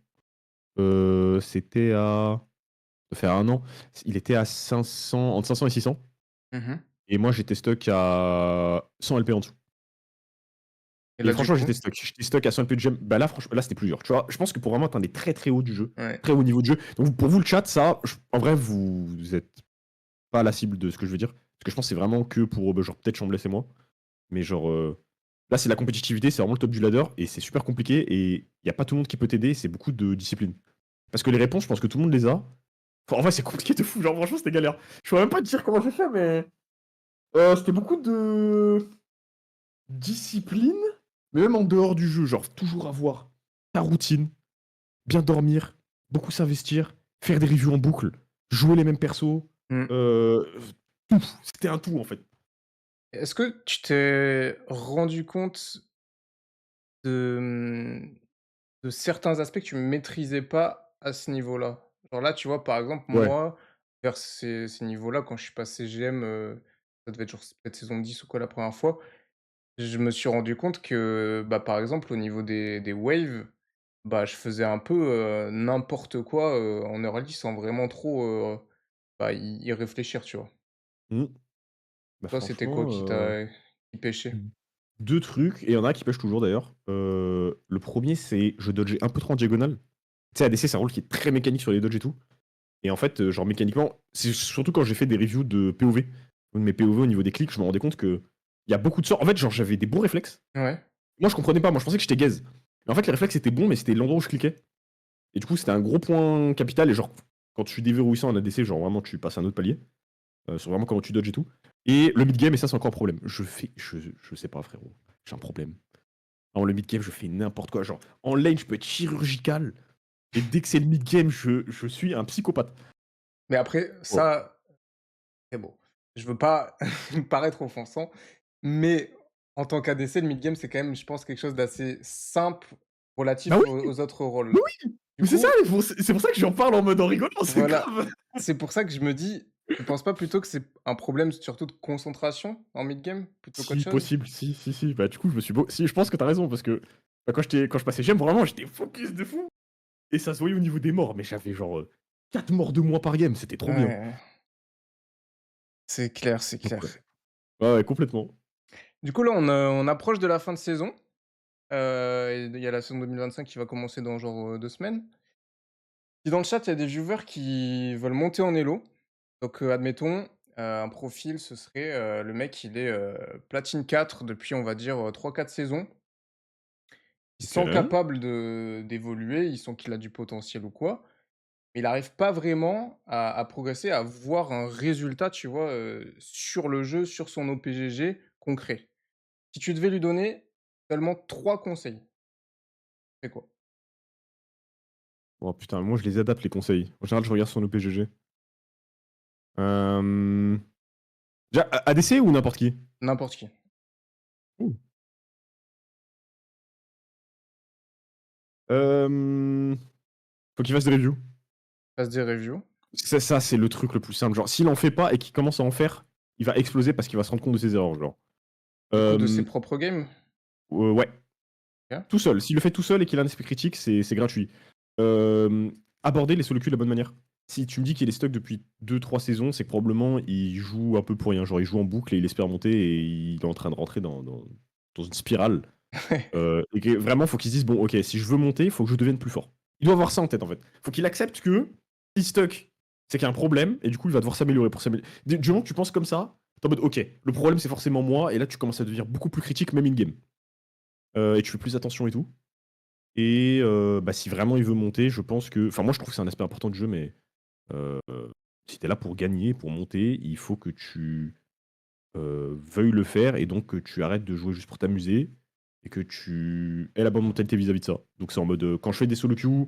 C'était à ça fait 1 an. Il était à 500, entre 500 et 600 Mmh. et moi j'étais stuck à 100 LP en dessous. Et Et là, du franchement, coup? j'étais stuck à 100 LP de gemme. Bah là, franchement, là, c'était plus dur. Tu vois? Je pense que pour vraiment atteindre des très, très hauts du jeu, Ouais. très haut niveau de jeu, donc pour vous, le chat, ça, en vrai, vous êtes pas la cible de ce que je veux dire. Parce que je pense que c'est vraiment que pour, bah, genre, peut-être Chambless et moi. Mais genre, là, c'est la compétitivité, c'est vraiment le top du ladder et c'est super compliqué et il y a pas tout le monde qui peut t'aider, c'est beaucoup de discipline. Parce que les réponses, je pense que tout le monde les a. Enfin, en vrai, c'est compliqué de fou. Genre, franchement, c'était galère. Je pourrais même pas te dire comment j'ai fait, mais c'était beaucoup de discipline, mais même en dehors du jeu. Genre, toujours avoir ta routine, bien dormir, beaucoup s'investir, faire des reviews en boucle, jouer les mêmes persos, Mmh. heu, tout. C'était un tout, en fait. Est-ce que tu t'es rendu compte de, de certains aspects que tu maîtrisais pas à ce niveau-là? Genre là, tu vois, par exemple, Ouais. moi, vers ces niveaux-là, quand je suis passé GM, ça devait être genre peut-être saison 10 ou quoi la première fois, je me suis rendu compte que, bah, par exemple, au niveau des waves, bah, je faisais un peu, n'importe quoi, en early sans vraiment trop, bah, y réfléchir, tu vois? Mmh. Bah, Toi, c'était quoi franchement, qui pêchait? 2 trucs et il y en a un qui pêche toujours d'ailleurs. Le premier c'est je dodgeais un peu trop en diagonale. Tu sais, ADC, c'est un rôle qui est très mécanique sur les dodges et tout. Et en fait, genre mécaniquement, c'est surtout quand j'ai fait des reviews de POV, ou de mes POV au niveau des clics, je me rendais compte qu'il y a beaucoup de sorts. En fait, genre, j'avais des bons réflexes. Ouais. Moi, je comprenais pas. Moi, je pensais que j'étais gaze. Mais en fait, les réflexes étaient bons, mais c'était l'endroit où je cliquais. Et du coup, c'était un gros point capital. Et genre, quand tu déverrouilles ça en ADC, genre vraiment, tu passes à un autre palier. Sur vraiment comment tu dodges et tout. Et le mid-game, et ça, c'est encore un problème. Je sais pas, frérot. J'ai un problème. En le mid-game, je fais n'importe quoi. Genre, en lane, je peux être chirurgical. Et dès que c'est le mid-game, je suis un psychopathe. Mais après, Oh. ça, c'est bon. Je veux pas paraître offensant, mais en tant qu'ADC, le mid game, c'est quand même, je pense, quelque chose d'assez simple Bah relatif oui! aux autres rôles. Mais oui! Du Mais c'est ça, coup, c'est pour ça que j'en parle en mode en rigolant, c'est voilà, grave! c'est pour ça que je me dis, tu penses pas plutôt que c'est un problème surtout de concentration en mid game, plutôt qu'autre Si, chose? possible, si, si, si. Bah, du coup, je me suis beau si, je pense que t'as raison parce que, bah, quand je passais j'aime vraiment, j'étais focus de fou. et ça se voyait au niveau des morts, mais j'avais genre, 4 morts de moins par game, c'était trop bien. Ouais, c'est clair, c'est Donc clair. ouais. Ouais, ouais, complètement. Du coup, là, on approche de la fin de saison, et il y a la saison 2025 qui va commencer dans genre, 2 semaines. Si dans le chat, il y a des viewers qui veulent monter en elo, donc admettons, un profil, ce serait, le mec, il est, platine 4 depuis, on va dire, 3-4 saisons. Il se sent OK. capable de d'évoluer, il sent qu'il a du potentiel ou quoi, mais il n'arrive pas vraiment à progresser, à voir un résultat, tu vois, sur le jeu, sur son OPGG concret. Si tu devais lui donner seulement 3 conseils, c'est quoi? Oh putain, moi je les adapte les conseils. En général, je regarde son OPGG. Hem, déjà ADC ou n'importe qui? N'importe qui. Ouh. Hem, faut qu'il fasse des reviews. Fasse des reviews. Ça, c'est le truc le plus simple. Genre, s'il en fait pas et qu'il commence à en faire, il va exploser parce qu'il va se rendre compte de ses erreurs, genre. Du coup, de ses Hem, propres games? ouais, OK. tout seul. S'il le fait tout seul et qu'il a un esprit critique, c'est gratuit. Hem, aborder les solo queues de la bonne manière. Si tu me dis qu'il est stuck depuis 2-3 saisons, c'est que probablement il joue un peu pour rien. Genre, il joue en boucle et il espère monter et il est en train de rentrer dans une spirale. Et que vraiment, faut qu'il se dise: «Bon, OK, si je veux monter, il faut que je devienne plus fort». Il doit avoir ça en tête, en fait. Faut qu'il accepte que s'il stuck, c'est qu'il y a un problème et du coup, il va devoir s'améliorer pour s'améliorer. Du moment que tu penses comme ça, tu en mode: «OK, le problème, c'est forcément moi» et là, tu commences à devenir beaucoup plus critique, même in game. Et tu fais plus attention et tout et bah, si vraiment il veut monter, je pense que enfin, moi, je trouve que c'est un aspect important du jeu, mais heu, si tu es là pour gagner, pour monter, il faut que tu veuille le faire et donc que tu arrêtes de jouer juste pour t'amuser et que tu aies la bonne mentalité vis-à-vis de ça. Donc c'est en mode, quand je fais des solo queues,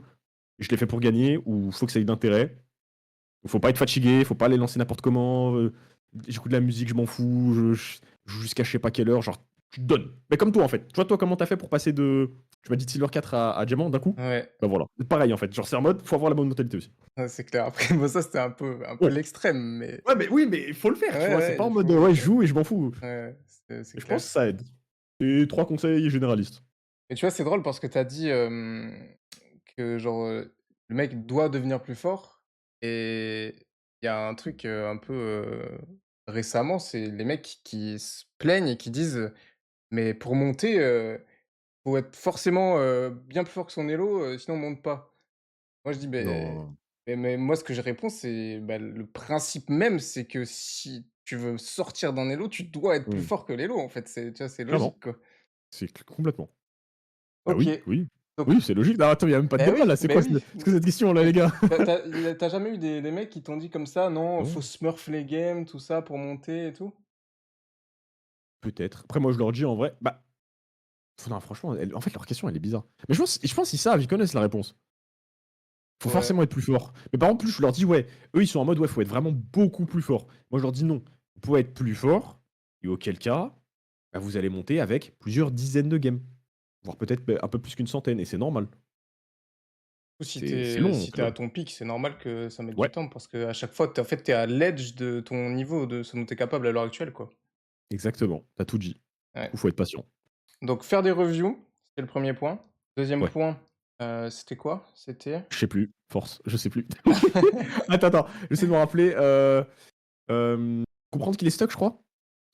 je les fais pour gagner ou faut que ça ait d'intérêt. Faut pas être fatigué, faut pas les lancer n'importe comment, j'écoute de la musique, je m'en fous, je joue jusqu'à je sais pas quelle heure, genre tu te donnes. Mais comme toi en fait. Tu vois toi comment t'as fait pour passer de tu m'as dit de Silver 4 à Diamant d'un coup? Ouais, Bah voilà, pareil en fait, genre c'est en mode, faut avoir la bonne mentalité aussi. ouais, c'est clair. Après, moi, ça, c'était un peu Ouais. l'extrême, mais Ouais, mais oui, mais il faut le faire, ouais, tu vois? C'est ouais, pas en il mode, faut ouais, je joue et je m'en fous. ouais, c'est Je pense clair. que ça aide. C'est 3 conseils généralistes. Et tu vois, c'est drôle parce que tu as dit, que genre, le mec doit devenir plus fort et il y a un truc, un peu, récemment, c'est les mecs qui se plaignent et qui disent: «Mais pour monter, faut être forcément, bien plus fort que son elo, sinon on monte pas». Moi, je dis: Non. mais moi, ce que je réponds, c'est: «Bah, le principe même, c'est que si tu veux sortir d'un elo, tu dois être plus Mmh. fort que l'elo, en fait». C'est tu vois, c'est Clairement, logique, quoi. c'est complètement. Bah OK, oui, oui. donc Oui, c'est logique. Non, attends, il y a même pas de eh débat oui, là. beh oui. C'est quoi cette question là, les Mais gars? tu as jamais eu des mecs qui t'ont dit comme ça: «Non, faut Non, smurf les games, tout ça, pour monter et tout»? peut-être. Après moi, je leur dis en vrai, bah, non, franchement, en fait, leur question, elle est bizarre. Mais je pense qu'ils savent, ils connaissent la réponse. Faut Ouais. forcément être plus fort. Mais par contre, plus je leur dis: «Ouais», eux, ils sont en mode: «Ouais, faut être vraiment beaucoup plus fort». Moi, je leur dis: «Non, vous pouvez être plus fort et auquel cas, bah, vous allez monter avec plusieurs dizaines de games, voire peut-être, un peu plus qu'une centaine et c'est normal». Ou si C'est t'es long, si t'es là. à ton pic, c'est normal que ça mette du Ouais, temps parce qu'à chaque fois, en fait, tu à l'edge de ton niveau, de ce dont tu es capable à l'heure actuelle, quoi. exactement, tu as tout dit. Du Ouais. coup, faut être patient. Donc faire des reviews, c'est le premier point. Deuxième Ouais. point, c'était quoi? C'était? Je sais plus, force, je sais plus. Attends, attends, j'essaie de me rappeler, comprendre qu'il est stuck, je crois?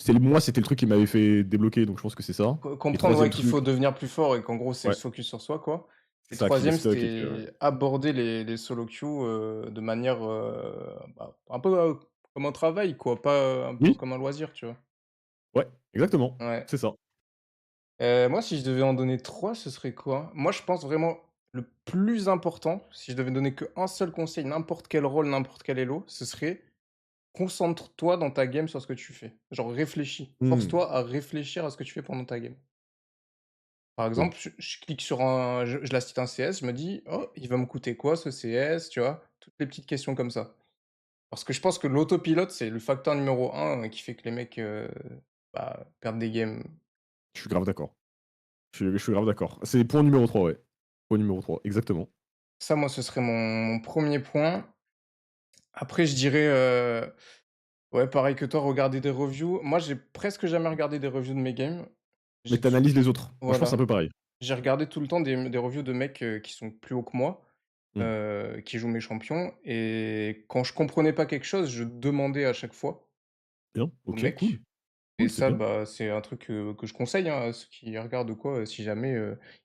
C'était le truc qui m'avait fait débloquer, donc je pense que c'est ça. Et Comprendre, ouais, troisième qu'il faut truc, devenir plus fort et qu'en gros, c'est ouais, se focus sur soi, quoi. c'est Et ça, qu'il est troisième, stuck et que c'était aborder les solo queues, de manière, bah, un peu, comme un travail, quoi, pas, un peu oui, comme un loisir, tu vois? ouais, exactement, Ouais. c'est ça. Moi, si je devais en donner 3, ce serait quoi? Moi, je pense vraiment le plus important, si je devais donner qu'un seul conseil, n'importe quel rôle, n'importe quel elo, ce serait: concentre-toi dans ta game sur ce que tu fais. Genre réfléchis. Mmh, Force-toi à réfléchir à ce que tu fais pendant ta game. Par oui, exemple, je clique sur un je la cite un CS, je me dis: «Oh, il va me coûter quoi ce CS?» Tu vois? Toutes les petites questions comme ça. Parce que je pense que l'autopilote, c'est le facteur numéro un qui fait que les mecs, bah, perdent des games. je suis grave d'accord. Je suis grave d'accord. C'est point numéro 3, ouais. Point numéro 3, exactement. Ça, moi, ce serait mon 1er point. Après, je dirais, ouais, pareil que toi, regarder des reviews. Moi, j'ai presque jamais regardé des reviews de mes games. Mais J'ai tu tou analyses les autres. Moi, je pense que c'est un Voilà. peu pareil. J'ai regardé tout le temps des reviews de mecs, qui sont plus hauts que moi Mmh. qui jouent mes champions et quand je comprenais pas quelque chose, je demandais à chaque fois Bien, au OK, cool. mec et Cool, c'est ça, bien. bah, c'est un truc, que je conseille, hein, à ceux qui regardent ou quoi, si jamais,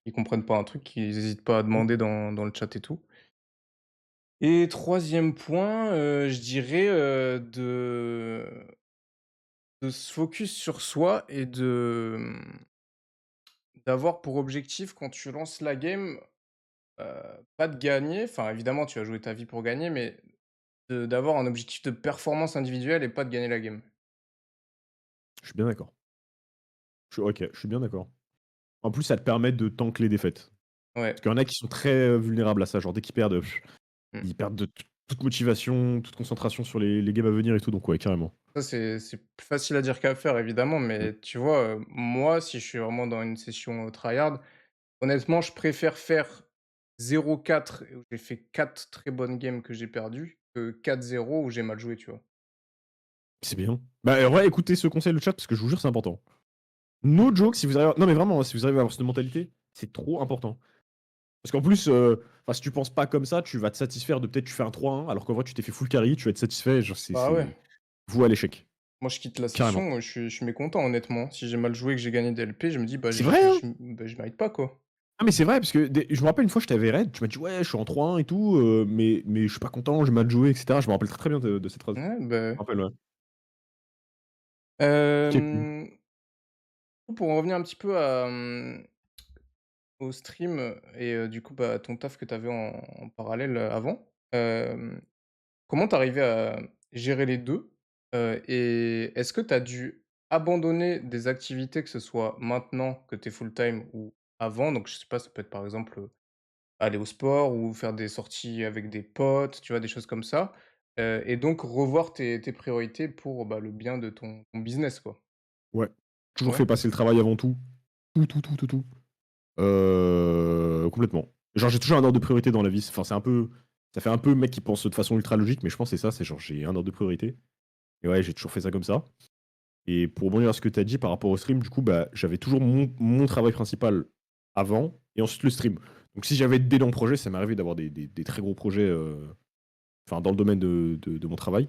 ils comprennent pas un truc, qu'ils hésitent pas à Mmh. demander dans le chat et tout. Et troisième point, je dirais, de se focus sur soi et d'avoir pour objectif quand tu lances la game, pas de gagner, enfin évidemment tu vas jouer ta vie pour gagner, mais d'avoir un objectif de performance individuelle et pas de gagner la game. Je suis bien d'accord. OK, je suis bien d'accord. En plus, ça te permet de tank les défaites. Ouais, Parce qu'il y en a qui sont très, vulnérables à ça, genre dès qu'ils perdent, mmh. ils perdent de toute motivation, toute concentration sur les games à venir et tout, donc ouais, carrément. Ça c'est plus facile à dire qu'à faire évidemment, Mmh. mais tu vois, moi si je suis vraiment dans une session, tryhard, honnêtement je préfère faire 0-4 et où j'ai fait 4 très bonnes games que j'ai perdues, que 4-0 où j'ai mal joué, tu vois? C'est bien. Bah, ouais, écoutez ce conseil, le chat, parce que je vous jure, c'est important. No joke, si vous arrivez non mais vraiment, hein, si vous arrivez à avoir cette mentalité, c'est trop important. Parce qu'en plus, enfin, si tu penses pas comme ça, tu vas te satisfaire de peut-être tu fais un 3-1, alors qu'en vrai tu t'es fait full carry, tu vas être satisfait, genre Bah ouais, c'est voué à l'échec. moi je quitte la Carrément. session, je suis mécontent honnêtement. Si j'ai mal joué et que j'ai gagné des LP, je me dis: «Bah C'est vrai, hein! je mérite pas quoi». Ah mais c'est vrai parce que je me rappelle une fois je t'avais raid, tu m'as dit: «Ouais, je suis en 3-1 et tout, mais je suis pas content, j'ai mal joué» et cetera. Je me rappelle très, très bien de cette phrase. Ouais, bah, Je me rappelle, ouais. OK, cool. hem, pour en revenir un petit peu à, au stream, et du coup, bah, ton taf que tu avais en parallèle, avant, comment tu arrivais à gérer les 2? Et est-ce que tu as dû abandonner des activités, que ce soit maintenant que tu es full time ou avant? Donc je sais pas, ça peut être par exemple, aller au sport ou faire des sorties avec des potes, tu vois? Des choses comme ça, et donc revoir tes priorités pour, bah, le bien de ton business, quoi. Ouais. Toujours Ouais? fait passer le travail avant tout. Tout, tout, tout, tout, tout. Complètement. Genre j'ai toujours un ordre de priorité dans la vie. Enfin, c'est un peu ça fait un peu mec qui pense de façon ultra logique, mais je pense que c'est ça, c'est genre j'ai un ordre de priorité et ouais, j'ai toujours fait ça comme ça et pour rebondir à ce que tu as dit par rapport au stream, du coup, bah, j'avais toujours mon travail principal avant et ensuite le stream. Donc si j'avais d'énormes projets, ça m'est arrivé d'avoir des très gros projets, enfin dans le domaine de mon travail,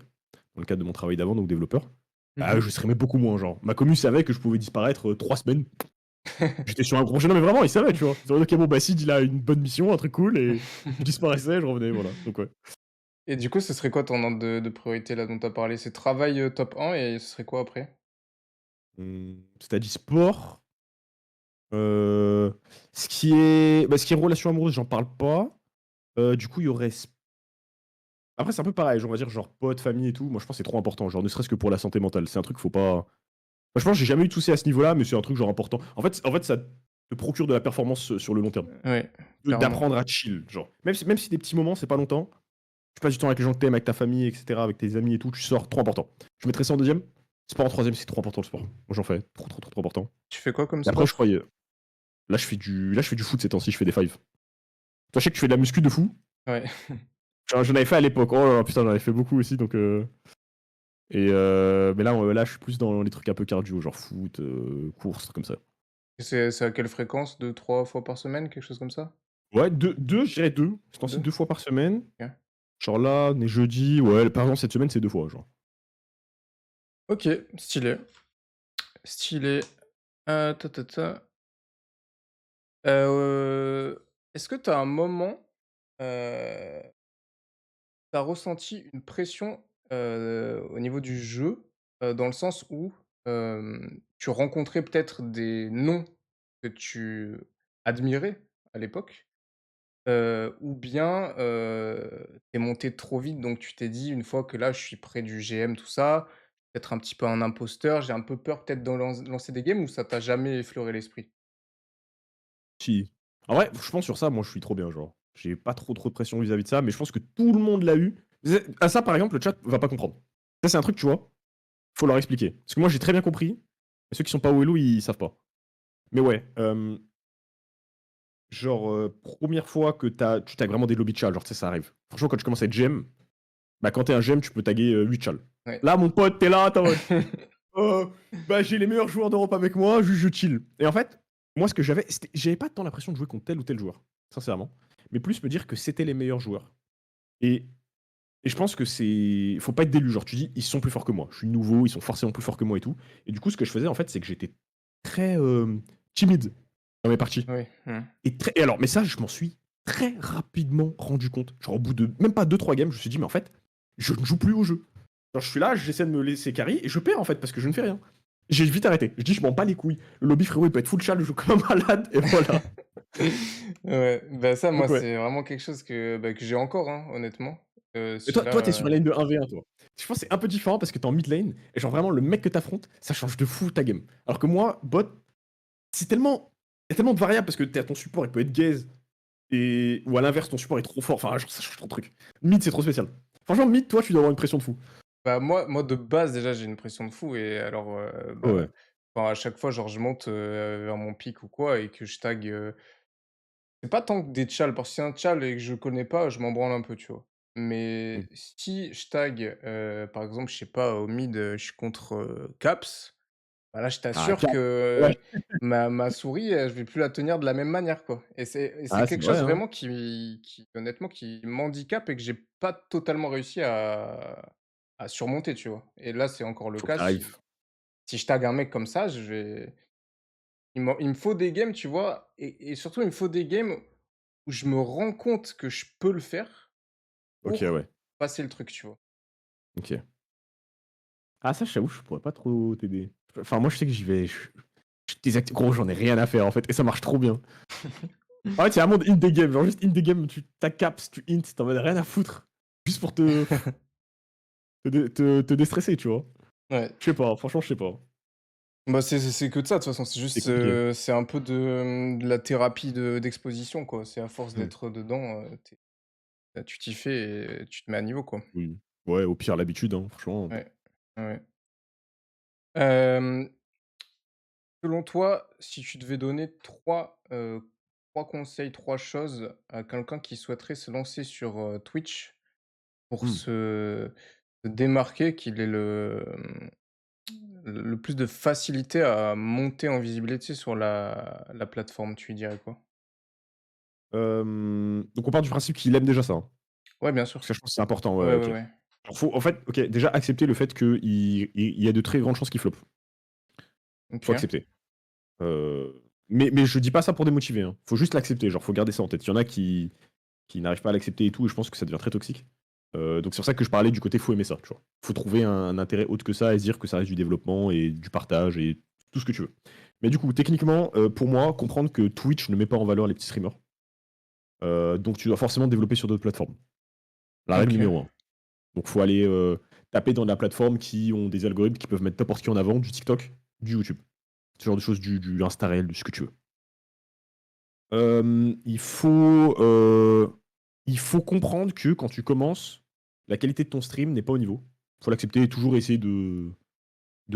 dans le cadre de mon travail d'avant, donc développeur. Bah, Mmh. je streamais beaucoup moins, genre. Ma commu savait que je pouvais disparaître, 3 semaines. J'étais sur un gros projet non mais vraiment, ils savaient, tu vois? Ils ont dit: «OK, bon, bah, Sid, il a une bonne mission, un truc cool» et je disparaissais, je revenais, voilà, donc ouais. Et du coup, ce serait quoi ton ordre de priorité là dont tu as parlé? C'est travail, top 1 et ce serait quoi après? Tu dit sport, ce qui est relation amoureuse, j'en parle pas. Du coup, il y aurait après, c'est un peu pareil, on va dire, genre potes, famille et tout. Moi, je pense que c'est trop important, genre ne serait-ce que pour la santé mentale. C'est un truc, faut pas moi, je pense que j'ai jamais eu de soucis à ce niveau-là, mais c'est un truc genre important. En fait, ça te procure de la performance, sur le long terme. Ouais, clairement. D'apprendre à chill, genre. Même si des petits moments, c'est pas longtemps, tu passes du temps avec les gens que t'aimes, avec ta famille, et cetera, avec tes amis et tout, tu sors, trop important. Je mettrais ça en deuxième. Sport en troisième, c'est trop important le sport. Moi, j'en fais. Trop, trop, trop, trop important. Tu fais quoi comme Et après, je sport? croyais. Là, je fais du foot ces temps-ci, je fais des fives. Toi, je sais que tu fais de la muscu de fou. Ouais. J'en avais fait à l'époque. Oh là là, putain, j'en avais fait beaucoup aussi, donc. Mais là, je suis plus dans les trucs un peu cardio, genre foot, course, trucs comme ça. Et c'est à quelle fréquence? 2-3 fois par semaine, quelque chose comme ça? Ouais, deux, je dirais deux. Je pense 2. 2 fois par semaine. OK. Genre là, on est jeudi. Ouais, par exemple, cette semaine, c'est 2 fois, genre. OK, stylé, stylé. Ta ta ta. Est-ce que tu as un moment, heu, tu as ressenti une pression, au niveau du jeu, dans le sens où, tu rencontrais peut-être des noms que tu admirais à l'époque? Ou bien, tu es monté trop vite, donc tu t'es dit: «Une fois que là, je suis près du GM, tout ça, peut-être un petit peu un imposteur, j'ai un peu peur peut-être de lancer des games», ou ça t'a jamais effleuré l'esprit? Si. En vrai, je pense sur ça, moi, je suis trop bien, genre. J'ai pas trop, trop de pression vis-à-vis de ça, mais je pense que tout le monde l'a eu. Ça, par exemple, le chat va pas comprendre. Ça, c'est un truc, tu vois, faut leur expliquer. Parce que moi, j'ai très bien compris, mais ceux qui sont pas au Hello, ils savent pas. Mais ouais, genre, 1re fois que tu tags vraiment des lobbies de chal, genre, tu sais, ça arrive. Franchement, quand tu commences à être GM, bah, quand tu es un GM, tu peux taguer, 8 chals. Ouais. Là, mon pote, tu es là, tu es en mode: «Oh, bah, j'ai les meilleurs joueurs d'Europe avec moi, juste je chill» et en fait, moi, ce que j'avais pas tant l'impression de jouer contre tel ou tel joueur, sincèrement. mais plus me dire que c'était les meilleurs joueurs. Et, et je pense que c'est. Faut pas être délu. Genre, tu dis, ils sont plus forts que moi. Je suis nouveau, ils sont forcément plus forts que moi et tout. Et du coup, ce que je faisais, en fait, c'est que j'étais très timide dans mes parties. Oui. Et alors, mais ça, je m'en suis très rapidement rendu compte. Genre, au bout de même pas 2-3 games, je me suis dit, mais en fait, je ne joue plus au jeu. Genre, je suis là, j'essaie de me laisser carry et je perds en fait parce que je ne fais rien. J'ai vite arrêté. Je dis, je m'en bats les couilles. Le lobby, frérot, il peut être full chal, je joue comme un malade et voilà. Ouais, bah, ça, moi, Donc, ouais. c'est vraiment quelque chose que j'ai encore, hein, honnêtement. Et Si toi, t'es là, sur une lane de 1v1, toi. Je pense que c'est un peu différent parce que t'es en mid lane et genre vraiment, le mec que t'affrontes, ça change de fou ta game. Alors que moi, bot, c'est tellement. Il y a tellement de variables parce que ton support, il peut être gaze. Ou à l'inverse, ton support est trop fort. Enfin, genre, ça change trop de trucs. Mid, c'est trop spécial. Franchement, mid, toi, tu dois avoir une pression de fou. bah, moi, de base, déjà, j'ai une pression de fou et alors, Ouais. enfin, à chaque fois, genre, je monte, vers mon pic ou quoi et que je tag, c'est pas tant que des tchals, parce que si c'est un tchal et que je connais pas, je m'en branle un peu, tu vois? Mm. Mais si je tag, par exemple, je sais pas, au mid, je suis contre, Caps, bah, là, je Ah, t'assure cap. Ouais. que ma souris, je vais plus la tenir de la même manière, quoi. Et c'est Ah, c'est quelque vrai, chose hein. vraiment qui honnêtement, qui m'handicape et que j'ai pas totalement réussi à surmonter, tu vois? Et là, c'est encore le Faut que cas, t'arrives. si je tag un mec comme ça, il me faut des games, tu vois? Et surtout, il me faut des games où je me rends compte que je peux le faire Ok, pour ouais. passer le truc, tu vois? Ok. Ah, ça, je t'avoue, je pourrais pas trop t'aider. Enfin, moi, je sais que j'y vais. Je désactive. Gros, j'en ai rien à faire en fait. Et ça marche trop bien. En fait, c'est un monde in the game. Genre, juste in the game, tu t'as caps, tu int, t'en as rien à foutre. Juste pour te déstresser, tu vois. Ouais. Je sais pas, franchement, je sais pas. Bah, c'est que de ça, de toute façon. C'est C'est juste, compliqué. c'est un peu de la thérapie d'exposition, quoi. C'est à force Hmm. d'être dedans, tu t'y fais et tu te mets à niveau, quoi. Oui. Ouais, au pire, l'habitude, hein, franchement. Ouais, ouais. Hem, Selon toi, si tu devais donner 3 conseils, 3 choses à quelqu'un qui souhaiterait se lancer sur, Twitch pour Hmm. se démarquer, qu'il ait le plus de facilité à monter en visibilité sur la plateforme, tu lui dirais quoi? Donc, on part du principe qu'il aime déjà ça, hein. Ouais, bien sûr. Parce que je pense que c'est important, ouais, Ouais, ouais, ok. ouais. Alors, faut, en fait, ok, déjà accepter le fait qu'il y a de très grandes chances qu'il floppe. Faut OK. accepter. Mais je dis pas ça pour démotiver, hein. Faut juste l'accepter, genre, faut garder ça en tête. Il y en a qui n'arrivent pas à l'accepter et tout, et je pense que ça devient très toxique. Donc c'est pour ça que je parlais du côté faut aimer ça, tu vois. Faut trouver un intérêt autre que ça et se dire que ça reste du développement et du partage et tout ce que tu veux. Mais du coup, techniquement, pour moi, comprendre que Twitch ne met pas en valeur les petits streamers. Donc tu dois forcément te développer sur d'autres plateformes. La règle OK. numéro un. Donc faut aller taper dans la plateforme qui ont des algorithmes qui peuvent mettre n'importe qui en avant, du TikTok, du YouTube. Ce genre de choses, du InstaReel, de ce que tu veux. Euh, il faut, euh, il faut comprendre que quand tu commences, la qualité de ton stream n'est pas au niveau. Il faut l'accepter et toujours essayer de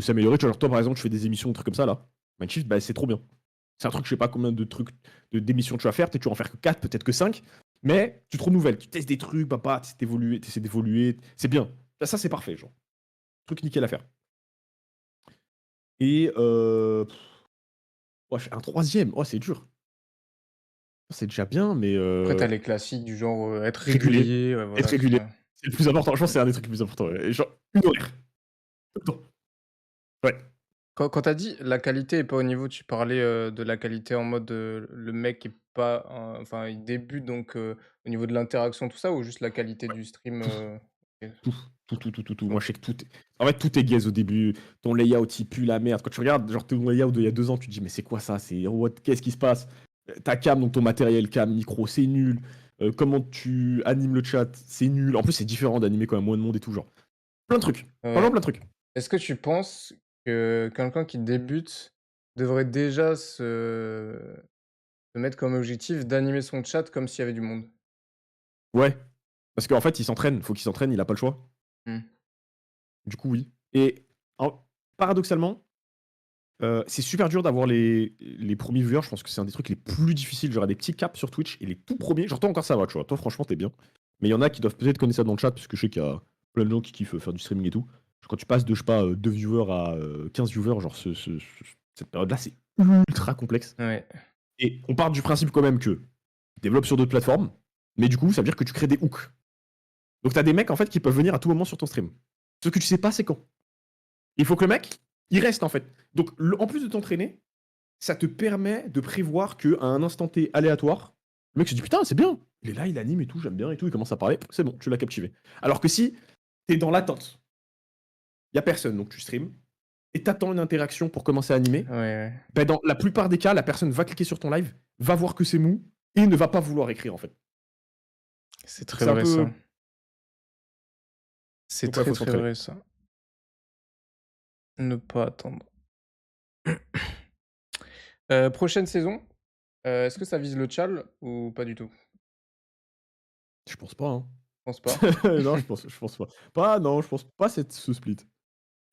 s'améliorer. Tu vois, genre toi, par exemple, tu fais des émissions, des trucs comme ça, là. Mindshift, bah, c'est trop bien. C'est un truc, je sais pas combien de trucs, d'émissions tu vas faire. Peut-être tu vas en faire que 4, peut-être que 5. Mais tu te renouvelles, tu testes des trucs, papa, tu essaies d'évoluer. C'est bien. Ça, c'est parfait, genre. Truc nickel à faire. Et un troisième, oh, c'est dur. C'est déjà bien, mais Après, tu as les classiques du genre, être régulier. régulier, ouais, Être voilà, c'est régulier. ça. C'est le plus important. Je pense que c'est un des trucs les plus importants. Ouais. Et genre, une horaire. Tout le temps. Ouais. Quand tu as dit la qualité est pas au niveau, tu parlais, de la qualité en mode, le mec est pas enfin, il débute donc, au niveau de l'interaction, tout ça ou juste la qualité Ouais. du stream, Tout. OK, Tout. Moi, tout. je sais que tout est. En fait, tout est gaze au début. Ton layout, il pue la merde. Quand tu regardes, genre, ton layout d'il y a 2 ans, tu te dis, mais c'est quoi ça? Qu'est-ce qui se passe? Ta cam, donc ton matériel cam, micro, c'est nul. Comment tu animes le chat, c'est nul. En plus, c'est différent d'animer quand il y a moins de monde et tout, genre. Plein de trucs. Franchement, Ouais. plein de trucs. Est-ce que tu penses que quelqu'un qui débute devrait déjà se mettre comme objectif d'animer son chat comme s'il y avait du monde? Ouais. Parce qu'en fait, il s'entraîne. Faut qu'il s'entraîne, il a pas le choix. Mmh. Du coup, oui. Et paradoxalement, c'est super dur d'avoir les premiers viewers. Je pense que c'est un des trucs les plus difficiles. J'aurais des petits caps sur Twitch et les tout premiers. Genre, toi encore ça va, tu vois. Toi, franchement, t'es bien. Mais il y en a qui doivent peut-être connaître ça dans le chat, parce que je sais qu'il y a plein de gens qui kiffent faire du streaming et tout. Quand tu passes de, je sais pas, 2 viewers à 15 viewers, genre, cette période-là, c'est ultra complexe. Ouais. Et on part du principe quand même que tu développes sur d'autres plateformes. Mais du coup, ça veut dire que tu crées des hooks. Donc t'as des mecs en fait qui peuvent venir à tout moment sur ton stream. Ce que tu sais pas, c'est quand. Il faut que le mec, il reste en fait. Donc en plus de t'entraîner, ça te permet de prévoir qu'à un instant T aléatoire, le mec se dit putain, c'est bien. Il est là, il anime et tout, j'aime bien et tout, il commence à parler, c'est bon, tu l'as captivé. Alors que si t'es dans l'attente, il y a personne, donc tu stream, et t'attends une interaction pour commencer à animer, Ouais, ouais. ben dans la plupart des cas, la personne va cliquer sur ton live, va voir que c'est mou, et ne va pas vouloir écrire en fait. C'est Donc très c'est un vrai ça. peu. C'est Donc ouais, très, faut très s'entraîner. vrai ça. Ne pas attendre. Prochaine saison, est-ce que ça vise le tchal ou pas du tout? Je pense pas, hein. Je pense pas. Non, je pense pas. Pas, non, je pense pas ce split.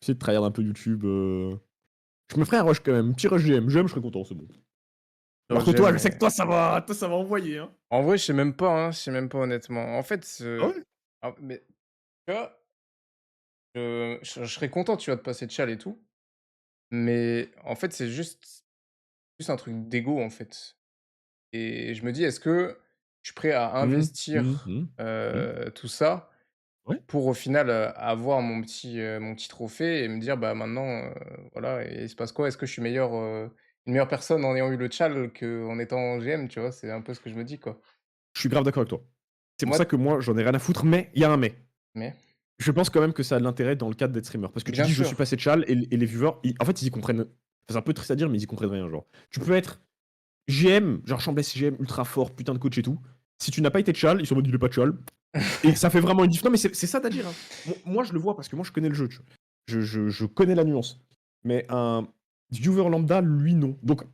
Essayer de trahir un peu YouTube. Je me ferais un rush quand même, un petit rush GM. GM, je serais content, c'est bon. Genre Alors que toi, j'aime, je sais que toi, ça va envoyer, hein. en vrai, je sais même pas, hein, je sais même pas honnêtement. En fait, Ah ouais? mais tu vois, je serais content, tu vois, de passer tchal et tout, mais en fait, c'est juste un truc d'ego, en fait, et je me dis: «Est-ce que je suis prêt à Mmh, mmh, investir, mmh, mmh. tout ça Ouais. pour au final, avoir mon petit trophée et me dire: "Bah, maintenant, voilà et il se passe quoi? Est-ce que je suis une meilleure personne en ayant eu le tchal qu'en étant GM?" Tu vois? C'est un peu ce que je me dis, quoi. Je suis grave d'accord avec toi. C'est pour Moi ça que moi, j'en ai rien à foutre, mais il y a un mais. mais Je pense quand même que ça a de l'intérêt dans le cadre d'être streamer. Parce que tu bien dis, je suis sûr, passé de chal, et les viewers, en fait, ils y comprennent. Enfin, c'est un peu triste à dire, mais ils y comprennent rien. Genre, tu peux être GM, genre Chambless GM ultra fort, putain de coach et tout. Si tu n'as pas été de chal, ils sont en mode il est pas de chal. Et ça fait vraiment une diff. Non, mais c'est ça d'agir, hein. Moi, je le vois parce que moi, je connais le jeu. Tu vois. Je connais la nuance. Mais un viewer lambda, lui, non. Donc, ça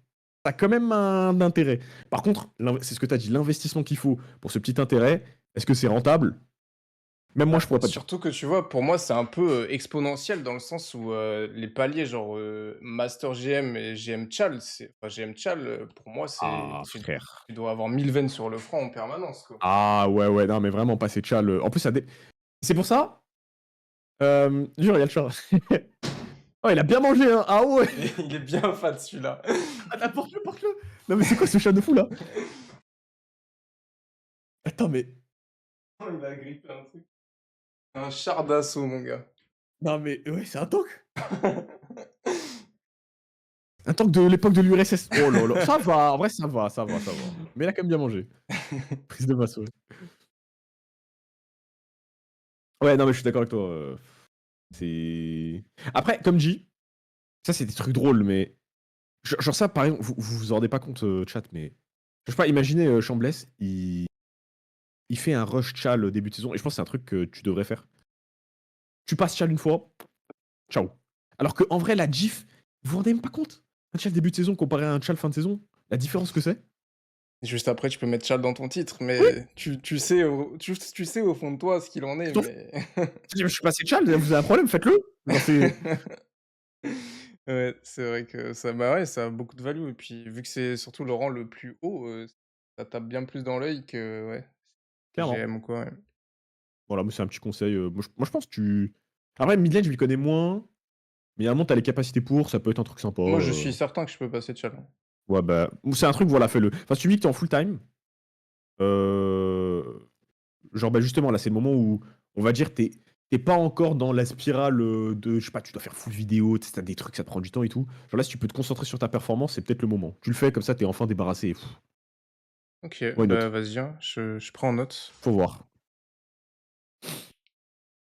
a quand même un intérêt. Par contre, c'est ce que tu as dit, l'investissement qu'il faut pour ce petit intérêt, est-ce que c'est rentable? Même moi, je bah, pourrais pas dire. surtout que tu vois, pour moi, c'est un peu, exponentiel dans le sens où, les paliers genre, master GM et GM tchal, GM tchal, pour moi, c'est Ah, frère. tu dois avoir 1000 veines sur le front en permanence, quoi. Ah, ouais, ouais, non, mais vraiment, passer de chal. En plus, c'est pour ça. Jure, il y a le chat. Oh, il a bien mangé, hein. Ah ouais. Il est bien fat celui-là. Attends, porte-le, porte-le. Non, mais c'est quoi ce chat de fou là? Attends, mais. Oh, il a grippé un truc. Un char d'assaut, mon gars. Non, mais ouais, c'est un tank. Un tank de l'époque de l'URSS. Oh là là. Ça va, en vrai, ça va, ça va, ça va. Mais il a quand même bien mangé. Prise de masse, ouais. Ouais, non, mais je suis d'accord avec toi. C'est. Après, comme dit, ça, c'est des trucs drôles, mais. Genre, ça, par exemple, vous en rendez pas compte, chat, mais. Je sais pas, imaginez Chambless, il fait un rush chal début de saison, et je pense que c'est un truc que tu devrais faire. Tu passes chal une fois, ciao. Alors qu'en vrai, la GIF, vous vous rendez même pas compte? Un chal début de saison comparé à un chal fin de saison, la différence que c'est? Juste après, tu peux mettre Charles dans ton titre, Oui, mais tu sais au fond de toi ce qu'il en tu est, t'en fous. mais Je suis passé chal, vous avez un problème, faites-le. Genre, c'est. ouais, c'est vrai que ça bah, ouais, ça a beaucoup de value et puis vu que c'est surtout le rang le plus haut, ça tape bien plus dans l'œil que, ouais, Clairement. GM ou quoi, ouais. Voilà, moi, c'est un petit conseil. Moi, je pense que tu. Après, midlane, je m'y connais moins, mais à un moment, t'as les capacités pour, ça peut être un truc sympa. Moi, je suis certain que je peux passer Charles, hein. Ouais, bah, c'est un truc, voilà, fais-le. Enfin, si tu me dis que t'es en full time, euh, genre, bah, justement, là, c'est le moment où, on va dire, t'es pas encore dans la spirale de, je sais pas, tu dois faire full vidéo, tu sais, t'as des trucs, ça te prend du temps et tout. Genre là, si tu peux te concentrer sur ta performance, c'est peut-être le moment. Tu le fais, comme ça, t'es enfin débarrassé. Pff, OK, why bah, not? vas-y, hein, je prends en note. Faut voir.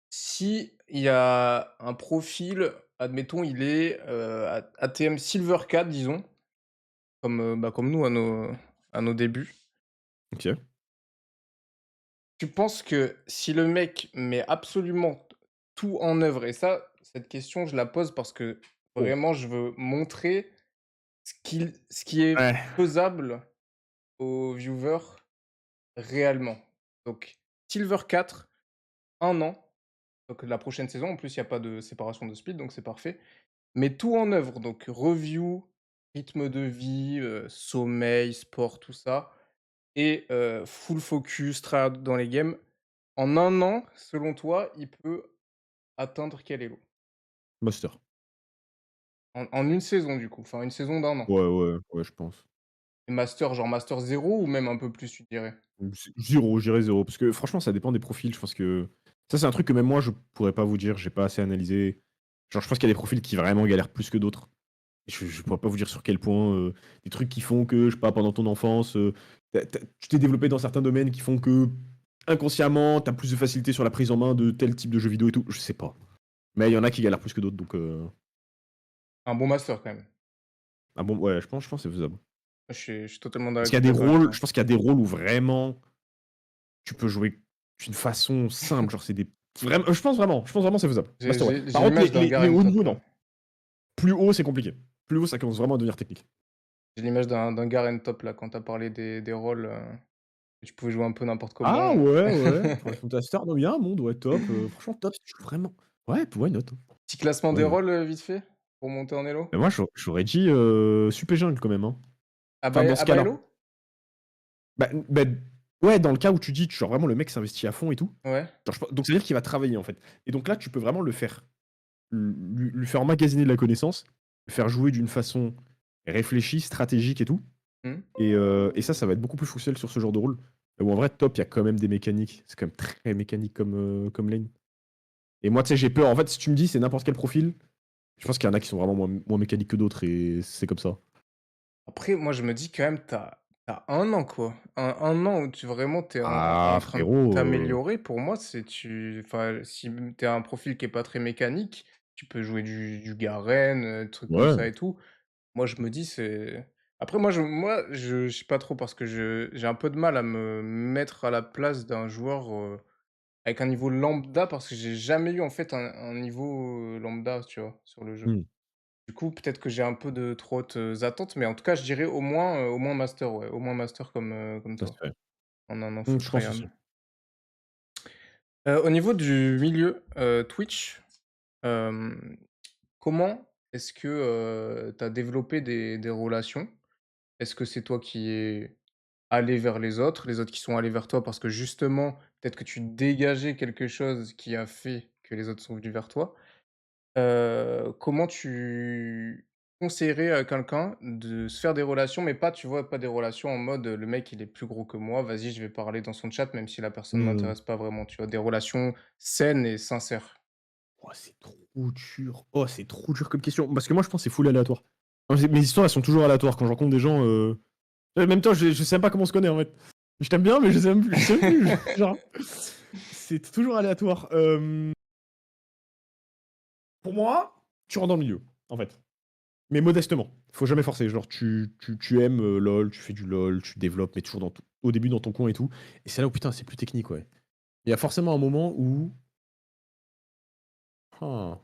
Si il y a un profil, admettons, il est, ATM Silver 4, disons, comme, bah, comme nous à nos débuts. Ok. Tu penses que si le mec met absolument tout en œuvre et ça, cette question, je la pose parce que Oh. vraiment je veux montrer ce qui est Ouais. faisable aux viewers réellement. Donc Silver 4, 1 an, donc la prochaine saison, en plus il y a pas de séparation de speed, donc c'est parfait. Mais tout en œuvre, donc review, rythme de vie, sommeil, sport, tout ça et full focus, tryhard dans les games. En 1 an, selon toi, il peut atteindre quel elo? Master. En une saison du coup, enfin une saison d'1 an. Ouais, ouais, ouais, je pense. Et master, genre master 0 ou même un peu plus, tu dirais? 0, je dirais 0 parce que franchement, ça dépend des profils. Je pense que ça, c'est un truc que même moi, je pourrais pas vous dire, j'ai pas assez analysé. Genre, je pense qu'il y a des profils qui vraiment galèrent plus que d'autres. Je pourrais pas vous dire sur quel point, des trucs qui font que, je sais pas, pendant ton enfance, tu t'es développé dans certains domaines qui font que, inconsciemment, tu as plus de facilité sur la prise en main de tel type de jeux vidéo et tout, je sais pas. Mais il y en a qui galèrent plus que d'autres, donc Un bon master quand même. ah bon, ouais, je pense que c'est faisable. Je suis totalement Parce qu'il y a des d'accord avec rôles je toi. pense qu'il y a des rôles où vraiment tu peux jouer d'une façon simple, genre c'est des vraiment je pense vraiment c'est faisable. J'ai Master, ouais. j'ai Par j'ai contre l'image d'un les Garen hauts top niveaux, là. non. Plus haut, c'est compliqué. Plus haut, ça commence vraiment à devenir technique. J'ai l'image d'un Garen top là, quand tu as parlé des rôles, que tu pouvais jouer un peu n'importe Ah comment. ouais, ouais, pour les comptes à Star, non, il y a un monde, ouais, top, franchement top, si tu veux vraiment ouais, why not, hein. Petit classement des Why not? rôles, vite fait? Pour monter en elo? Mais moi j'aurais dit, Super Jungle quand même, hein. Enfin dans ce À bas cas-là. elo? Bah, ouais, dans le cas où tu dis, genre vraiment le mec s'investit à fond et tout, Ouais. genre donc ça veut dire qu'il va travailler en fait. Et donc là, tu peux vraiment le faire lui faire emmagasiner de la connaissance, le faire jouer d'une façon réfléchie, stratégique et tout. Mmh. Et ça va être beaucoup plus fonctionnel sur ce genre de rôle. Où en vrai, top, il y a quand même des mécaniques. C'est quand même très mécanique comme lane. Et moi, tu sais, j'ai peur. En fait, si tu me dis c'est n'importe quel profil, je pense qu'il y en a qui sont vraiment moins mécaniques que d'autres et c'est comme ça. Après, moi, je me dis quand même, t'as 1 an, quoi. Un an où tu vraiment tu es en Ah train de frérot, t'améliorer. Pour moi, c'est tu enfin, si tu un profil qui est pas très mécanique, tu peux jouer du Garen, trucs comme ouais. ça et tout. Moi, je me dis, c'est après moi, je sais pas trop parce que j'ai un peu de mal à me mettre à la place d'un joueur, avec un niveau lambda parce que j'ai jamais eu, en fait, un niveau, lambda, tu vois? Sur le jeu. Mmh, Du coup, peut-être que j'ai un peu de trop hautes, attentes, mais en tout cas, je dirais au moins master, ouais, au moins master comme ça se toi, fait. en un Mmh, full je pense tryhard. aussi. Au niveau du milieu, Twitch, hem, comment est-ce que, tu as développé des relations? Est-ce que c'est toi qui es allé vers les autres qui sont allés vers toi parce que justement, peut-être que tu dégageais quelque chose qui a fait que les autres sont venus vers toi? Comment tu conseillerais à quelqu'un de se faire des relations, mais pas, tu vois, pas des relations en mode, le mec il est plus gros que moi, vas-y je vais parler dans son chat même si la personne Mmh. m'intéresse pas vraiment, tu vois? Des relations saines et sincères. Oh, c'est trop dur. Oh, c'est trop dur comme question. Parce que moi, je pense que c'est full aléatoire. Moi, mes histoires, elles sont toujours aléatoires. Quand je rencontre des gens, même temps, je sais même pas comment on se connaît en fait. Je t'aime bien, mais je sais même plus. Genre, c'est toujours aléatoire. Pour moi, tu rentres dans le milieu, en fait. Mais modestement. Faut jamais forcer. Genre, tu aimes LoL, tu fais du LoL, tu développes, mais toujours au début dans ton coin et tout. Et c'est là où putain, c'est plus technique, ouais. Il y a forcément un moment où. Ah,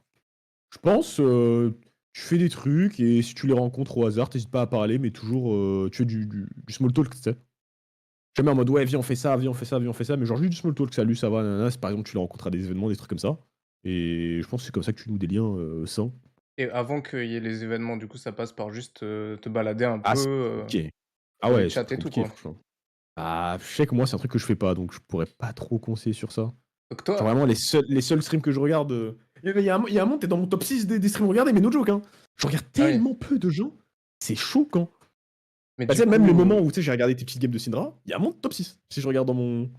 je pense, tu fais des trucs et si tu les rencontres au hasard, t'hésites pas à parler, mais toujours, tu fais du small talk, tu sais? Jamais en mode: «Ouais, viens, on fait ça, viens, on fait ça, viens, on fait ça», mais genre juste du small talk: «Salut, ça va, nanana». Si par exemple, tu les rencontres à des événements, des trucs comme ça et je pense que c'est comme ça que tu noues des liens, sains. Et avant qu'il y ait les événements, du coup, ça passe par juste, te balader un Ah, peu, c'est compliqué. Ah sur les ouais, c'est chats plus et tout, compliqué, quoi. franchement. Ah, je sais que moi, c'est un truc que je fais pas, donc je pourrais pas trop conseiller sur ça. Donc Genre toi vraiment les seuls streams que je regarde, il y a un moment, tu dans mon top 6 des streams regardés, mais no joke, hein. Je regarde ah oui, tellement peu de gens, c'est choquant. mais Bah, tu du sais, même les coup moments où, tu sais, j'ai regardé tes petites games de Syndra, il y a mon top 6 si je regarde dans mon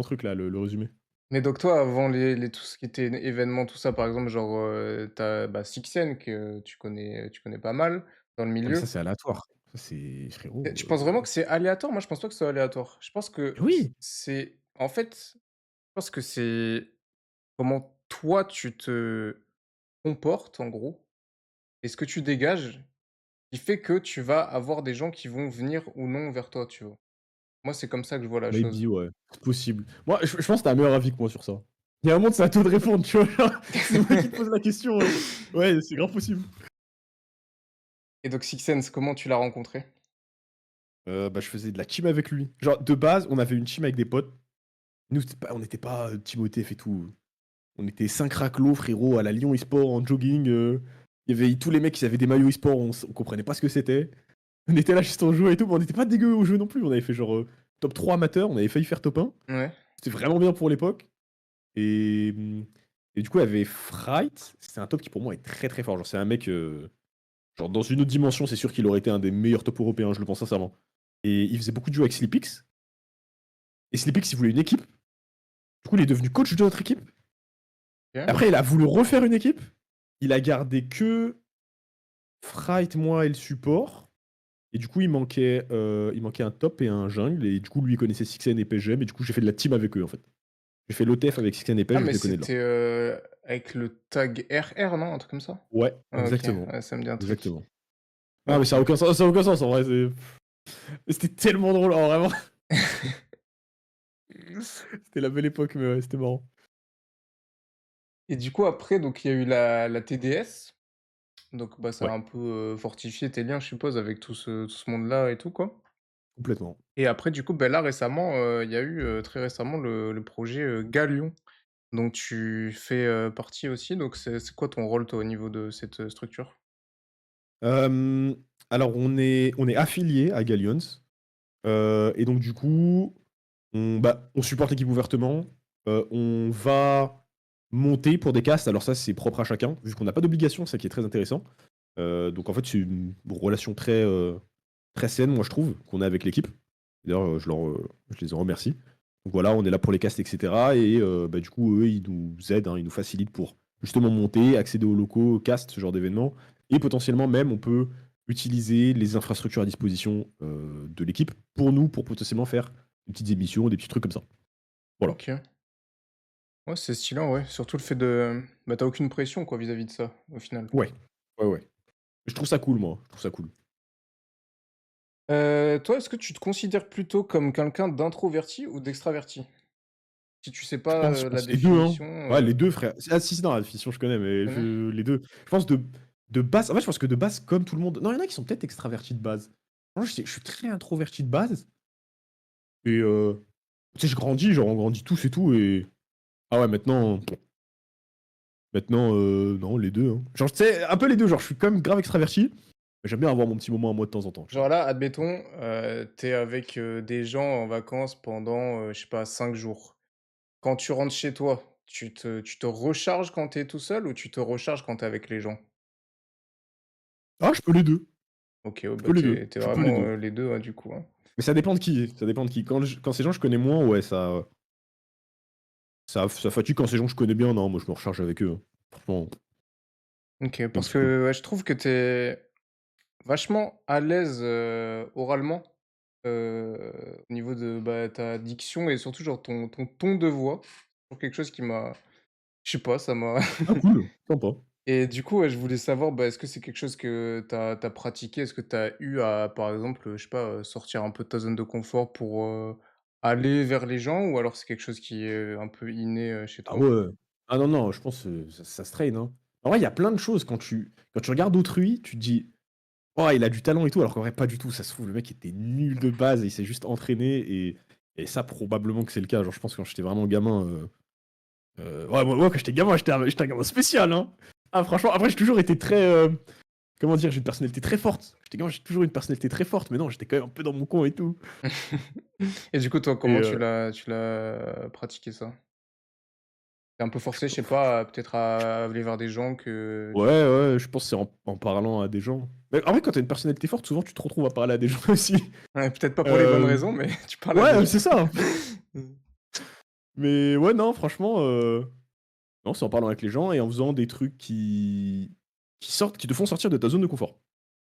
truc là, le résumé. mais donc toi, avant les tout ce qui était événements, tout ça, par exemple, genre, tu bah, Sixen que tu connais pas mal dans le Ah mais ça, milieu. c'est aléatoire. Ça, c'est frérot, Tu penses vraiment que c'est aléatoire? Moi, je pense pas que ce soit aléatoire. Je pense que oui! c'est en fait, je pense que c'est comment toi tu te comportes, en gros, et ce que tu dégages qui fait que tu vas avoir des gens qui vont venir ou non vers toi, tu vois? Moi, c'est comme ça que je vois la chose. Maybe, ouais, c'est possible. Moi, je pense que tu as un meilleur avis que moi sur ça. Il y a un moment, c'est à toi de répondre, tu vois? Genre, c'est moi qui te pose la question, ouais, c'est grave possible. Et donc Sixens, comment tu l'as rencontré? Bah, je faisais de la team avec lui. Genre, de base, on avait une team avec des potes. Nous, on n'était pas, Team OTF et tout. On était 5 raclos, frérot, à la Lyon eSport en jogging, il y avait tous les mecs qui avaient des maillots eSport, on comprenait pas ce que c'était. On était là juste en jouant et tout, mais on n'était pas dégueu au jeu non plus. On avait fait genre, top 3 amateur, on avait failli faire top 1. Ouais. C'était vraiment bien pour l'époque. Et, et du coup, il y avait Fright, c'est un top qui pour moi est très très fort. Genre, c'est un mec, Genre, dans une autre dimension, c'est sûr qu'il aurait été un des meilleurs top européens, je le pense sincèrement. Et il faisait beaucoup de jeux avec Sleepix. Et Sleepix, il voulait une équipe. Du coup, il est devenu coach de notre équipe. OK. Après, il a voulu refaire une équipe. Il a gardé que Fright, moi et le support. Et du coup, il manquait un top et un jungle. Et du coup, lui, il connaissait Sixen et PGM. Et du coup, j'ai fait de la team avec eux, en fait. J'ai fait l'OTF avec Sixen et Ah PG, je mais les connais de là. c'était, avec le tag RR, non? Un truc comme ça? Ouais, Ah OK, exactement. ouais, ça me dit un truc. Exactement. Ah, mais OK. ça a aucun sens en vrai. C'était tellement drôle, alors vraiment. C'était la belle époque, mais ouais, c'était marrant. Et du coup après donc il y a eu la TDS, donc bah, ça a Ouais, un peu, fortifié tes liens je suppose avec tout ce monde-là et tout quoi? complètement. Et après du coup, bah, là récemment, il y a eu, très récemment le projet, Galion, dont tu fais, partie aussi, donc c'est quoi ton rôle toi au niveau de cette, structure? Hem, alors on est affilié à Gallions, et donc du coup, on supporte l'équipe ouvertement, on va monter pour des castes, alors ça c'est propre à chacun, vu qu'on n'a pas d'obligation, c'est ça qui est très intéressant. Donc en fait, c'est une relation très saine, moi je trouve, qu'on a avec l'équipe. D'ailleurs, je les en remercie. Donc voilà, on est là pour les castes, et cetera et bah, du coup, eux, ils nous aident, hein, ils nous facilitent pour justement monter, accéder aux locaux, aux castes, ce genre d'événements et potentiellement même, on peut utiliser les infrastructures à disposition, de l'équipe pour potentiellement faire des petites émissions, des petits trucs comme ça. Voilà. OK. Ouais, c'est stylé en vrai, surtout le fait de bah, tu aucune pression quoi vis-à-vis de ça, au final. Ouais. Ouais, ouais. Je trouve ça cool, moi, je trouve ça cool. Toi, est-ce que tu te considères plutôt comme quelqu'un d'introverti ou d'extraverti? Si tu sais Je pas, pense je la pense les 2 hein. définition, Ouais, les 2 frère. Ah si, si, non, la définition je connais, tu mais connais? les 2. Je pense de base en fait, je pense que de base, comme tout le monde non, il y en a qui sont peut-être extravertis de base. Moi, je suis très introverti de base et tu sais, je grandis, genre on grandit tous et tout et ah ouais, maintenant, non, les 2 hein. Genre, tu sais, un peu les 2 genre je suis quand même grave extraverti, mais j'aime bien avoir mon petit moment à moi de temps en temps, tu vois? Genre là, admettons, tu avec, des gens en vacances pendant, je sais pas 5 jours. Quand tu rentres chez toi, tu te recharges quand tu es tout seul ou tu te recharges quand tu es avec les gens? Ah, je peux les 2 OK, ouais, je bah, peux les 2 tu je peux les vraiment, 2 les 2 ouais, du coup, hein. mais ça dépend de qui, ça dépend de qui. Quand c'est des gens que je connais moins, ouais, ça fatigue. Quand c'est des gens que je connais bien, non, moi je me recharge avec eux, hein. Franchement, OK, même parce c'est cool. que, ouais, je trouve que tu es vachement à l'aise, oralement, au niveau de, bah, ta diction et surtout genre ton ton de voix. Pour quelque chose qui m'a je sais pas, ça m'a Ah cool, sympa. et du coup, ouais, je voulais savoir, bah, est-ce que c'est quelque chose que tu as pratiqué? Est-ce que tu as eu à, par exemple, je sais pas, sortir un peu de ta zone de confort pour, aller vers les gens ou alors c'est quelque chose qui est un peu inné, chez Ah toi? ouais. Ah non, non, je pense, ça se traîne, hein. En vrai, il y a plein de choses quand tu regardes autrui, tu te dis: «Oh, il a du talent et tout», alors qu'en vrai, pas du tout. Ça se trouve, le mec était nul de base et il s'est juste entraîné et ça, probablement que c'est le cas. Genre, je pense que quand j'étais vraiment gamin, ouais, moi, quand j'étais gamin, j'étais un gamin spécial, hein. Ah franchement, après, j'ai toujours été très, comment dire? J'ai une personnalité très forte. J'étais gamin, j'ai toujours eu une personnalité très forte, mais non, j'étais quand même un peu dans mon coin et tout Et du coup, toi, et comment tu l'as pratiqué ça? Tu un peu forcé, je sais pas, peut-être à aller vers des gens que ouais, ouais, je pense que c'est en parlant à des gens. Mais en vrai, quand t'as une personnalité forte, souvent, tu te retrouves à parler à des gens aussi. ouais, peut-être pas pour les bonnes Hem, raisons, mais tu parles à des ouais, gens. c'est ça. Mmh. Mais ouais, non, franchement, non, c'est en parlant avec les gens et en faisant des trucs qui te font sortir de ta zone de confort.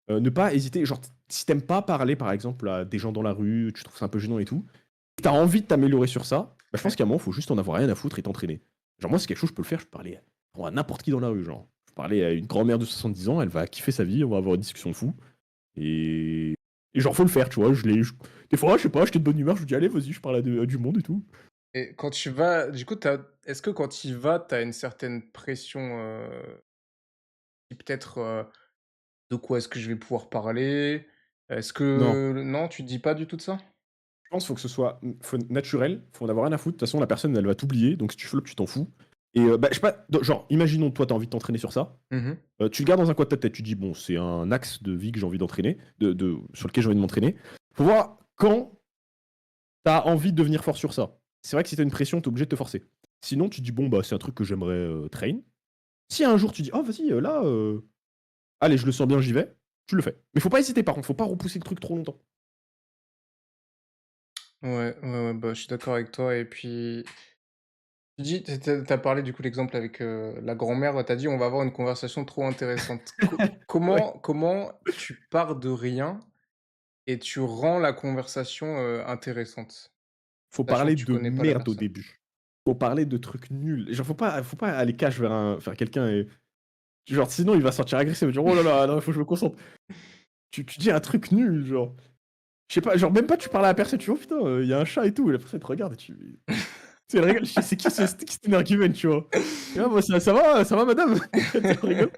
Ne pas hésiter, genre, si t'aimes pas parler, par exemple, à des gens dans la rue, tu trouves ça un peu gênant et tout, tu as envie de t'améliorer sur ça, bah, je pense Ouais. qu'à un moment, faut juste en avoir rien à foutre et t'entraîner. Genre, moi, c'est quelque chose, je peux le faire, je peux parler à n'importe qui dans la rue, genre. Je peux parler à une grand-mère de 70 ans, elle va kiffer sa vie, on va avoir une discussion de fou et genre, faut le faire, tu vois? Des fois, je sais pas, j'étais de bonne humeur, je me dis: «Allez, vas-y, je parle à du monde et tout». Et quand tu vas du coup, est-ce que quand tu y vas, tu as une certaine pression, peut-être, de quoi est-ce que je vais pouvoir parler? Est-ce Non. que non, tu te dis pas du tout de ça? Je pense faut que ce soit faut naturel, faut en avoir rien à foutre. De toute façon, la personne, elle va t'oublier, donc si tu flottes, tu t'en fous. Et bah, je sais pas, genre, imaginons, toi, tu as envie de t'entraîner sur ça. Mmh. Tu le gardes dans un coin de ta tête, tu dis: «Bon, c'est un axe de vie que j'ai envie d'entraîner, sur lequel j'ai envie de m'entraîner». Faut voir quand tu as envie de devenir fort sur ça. C'est vrai que si tu as une pression, tu es obligé de te forcer. Sinon, tu te dis: «Bon, bah, c'est un truc que j'aimerais, train». Si un jour tu dis: «Oh vas-y, là, Allez, je le sens bien, j'y vais, tu le fais. Mais faut pas hésiter par contre, faut pas repousser le truc trop longtemps. Ouais, ouais, ouais, bah, je suis d'accord avec toi et puis tu dis tu as parlé du coup l'exemple avec, la grand-mère, tu as dit: «On va avoir une conversation trop intéressante». Ouais. Comment tu pars de rien et tu rends la conversation, intéressante? Faut Sachant parler que tu de connais pas la merde au personne. début. Faut parler de trucs nuls. Genre faut pas aller cash vers quelqu'un et genre sinon il va se sentir agressif, il va dire: «Oh là là, non, faut que je me concentre». Tu dis un truc nul, genre. Je sais pas, genre même pas tu parles à la personne, tu vois? «Oh putain, il y a un chat et tout» et la personne elle te regarde et tu sais, elle rigole, je fais: «C'est qui cet énergumène?» tu vois? Et «Ah bah ça va madame?» Elle rigole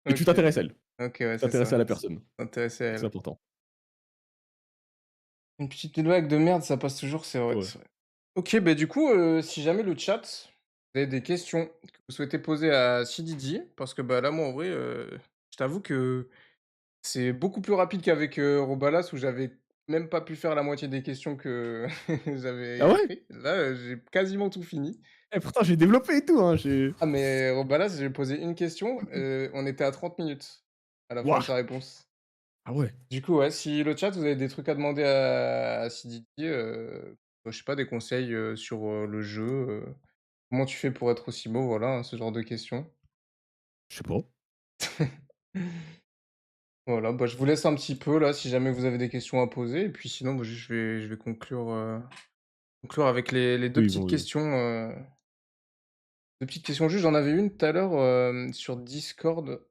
et tu OK. t'intéresses à elle. OK, ouais, Tu c'est t'intéresses à ça. la personne. S'intéresser à C'est elle. important. Une petite blague de merde, ça passe toujours, c'est vrai, Ouais. c'est vrai. OK, beh, du coup, si jamais le chat, vous avez des questions que vous souhaitez poser à Sididi, parce que, bah, là, moi, en vrai, je t'avoue que c'est beaucoup plus rapide qu'avec, Robalas où j'avais même pas pu faire la moitié des questions que Ah j'avais ouais? écrit. Là, j'ai quasiment tout fini. Eh pourtant j'ai développé et tout, hein, j'ai Ah mais Robalas, j'ai posé une question, on était à 30 minutes à la fin de waouh! sa réponse. Ah ouais. Du coup, ouais, si le chat, vous avez des trucs à demander à Sididi, bah, je sais pas, des conseils, sur, le jeu, comment tu fais pour être aussi beau? Voilà, hein, ce genre de questions. Je sais pas. Voilà, bah, je vous laisse un petit peu là, si jamais vous avez des questions à poser et puis sinon, bah, je vais conclure avec les 2 Oui, petites bon, oui. questions, 2 petites questions juste. J'en avais une tout à l'heure, sur Discord,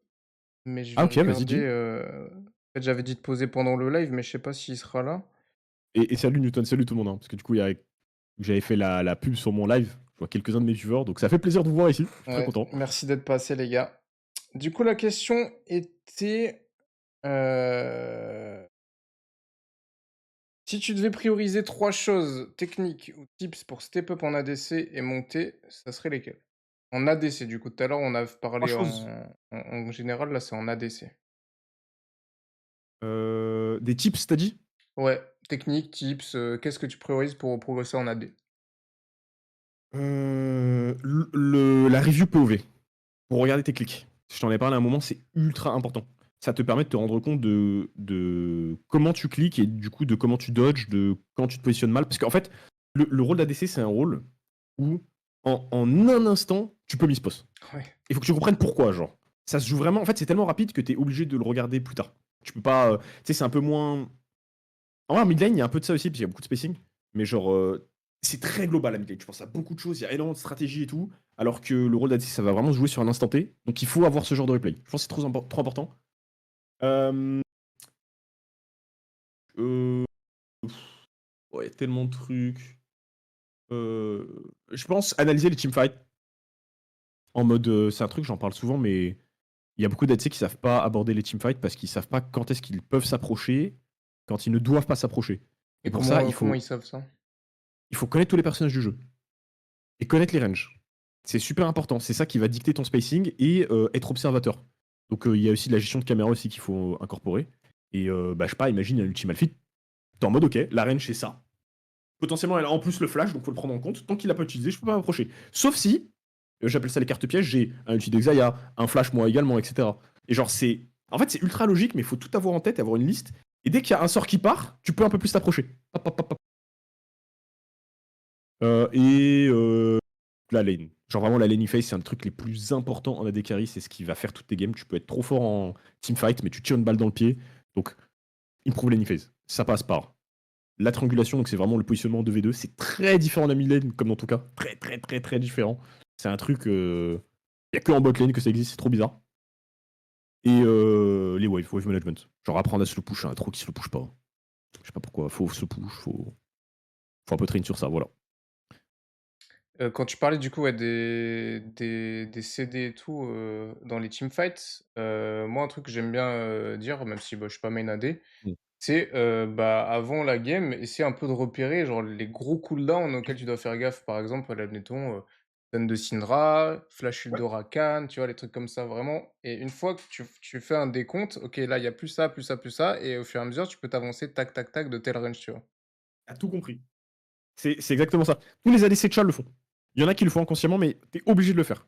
mais je Ah vais OK, vas-y regarder, dis. en fait, j'avais dit de poser pendant le live, mais je sais pas s'il sera là. Et salut Newton, salut tout le monde, hein, parce que du coup, j'avais fait la pub sur mon live. Je vois quelques-uns de mes viewers, donc ça fait plaisir de vous voir ici. Je suis très Ouais, content. merci d'être passés les gars. Du coup, la question était, heu, si tu devais prioriser 3 choses techniques ou tips pour step up en ADC et monter, ça serait lesquelles? En ADC du coup, tout à l'heure on a 3 parlé choses, en général, là c'est en ADC. des tips, tu dit? Ouais, technique, tips, qu'est-ce que tu priorises pour progresser en AD? La review POV, pour regarder tes clics. Je t'en ai parlé à un moment, c'est ultra important. Ça te permet de te rendre compte de comment tu cliques et du coup de comment tu dodges, de quand tu te positionnes mal. Parce qu'en fait, le rôle d'ADC, c'est un rôle où en un instant, tu peux mispos. Ouais. Il faut que tu comprennes pourquoi, genre. Ça se joue vraiment. En fait, c'est tellement rapide que tu es obligé de le regarder plus tard. Tu peux pas. Tu sais, c'est un peu moins. En vrai, en midlane, il y a un peu de ça aussi, parce qu'il y a beaucoup de spacing. Mais genre, c'est très global la midlane. Tu penses à beaucoup de choses, il y a énormément de stratégie et tout. Alors que le rôle d'ADC, ça va vraiment se jouer sur un instant T. Donc il faut avoir ce genre de replay. Je pense que c'est trop important. Euh, euh, ouais, tellement de trucs. Je pense analyser les teamfights. En mode, c'est un truc, j'en parle souvent, mais il y a beaucoup d'ADC qui savent pas aborder les teamfights parce qu'ils savent pas quand est-ce qu'ils peuvent s'approcher, quand ils ne doivent pas s'approcher. Et Et pour ça, comment ils savent ça? il faut connaître tous les personnages du jeu et connaître les ranges. C'est super important. C'est ça qui va dicter ton spacing et être observateur. Donc il y a aussi de la gestion de caméra aussi qu'il faut incorporer. Et bah, je sais pas, imagine un ultime alpha. T'es en mode ok, la range c'est ça. Potentiellement elle a en plus le flash, donc faut le prendre en compte. Tant qu'il l'a pas utilisé, je peux pas m'approcher. Sauf si, j'appelle ça les cartes pièges, j'ai un ulti d'Exaya, un flash moi également, etc. Et genre c'est. En fait c'est ultra logique, mais il faut tout avoir en tête, avoir une liste. Et dès qu'il y a un sort qui part, tu peux un peu plus t'approcher. Hop, hop, hop, hop. Et la lane. Genre vraiment la lane phase, c'est un des trucs les plus importants en AD carry, c'est ce qui va faire toutes tes games. Tu peux être trop fort en teamfight, mais tu tires une balle dans le pied. Donc, improve lane phase. Ça passe par la triangulation, donc c'est vraiment le positionnement de V2. C'est très différent d'un mid lane, comme dans ton cas. Très, très, très, très différent. C'est un truc. Il n'y a que en bot lane que ça existe, c'est trop bizarre. Et les wave management. Genre apprendre à se le push, hein, trop qui se le push pas. Je sais pas pourquoi, faut se push, faut un peu train sur ça, voilà. Quand tu parlais du coup, ouais, des CD et tout, dans les teamfights, moi un truc que j'aime bien, dire, même si, bah, je suis pas main AD, Mm. c'est, bah, avant la game, essayer un peu de repérer genre les gros cooldowns auxquels tu dois faire gaffe. Par exemple, admettons, stun de Syndra, flash ult de Ouais. Rakan, tu vois? Les trucs comme ça vraiment et une fois que tu fais un décompte, OK, là, il y a plus ça, plus ça, plus ça et au fur et à mesure, tu peux t'avancer tac, tac, tac de tel range, tu vois? T'as tout compris. C'est exactement ça. Tous les ADC de chat le font. Il y en a qui le font inconsciemment, mais t'es obligé de le faire.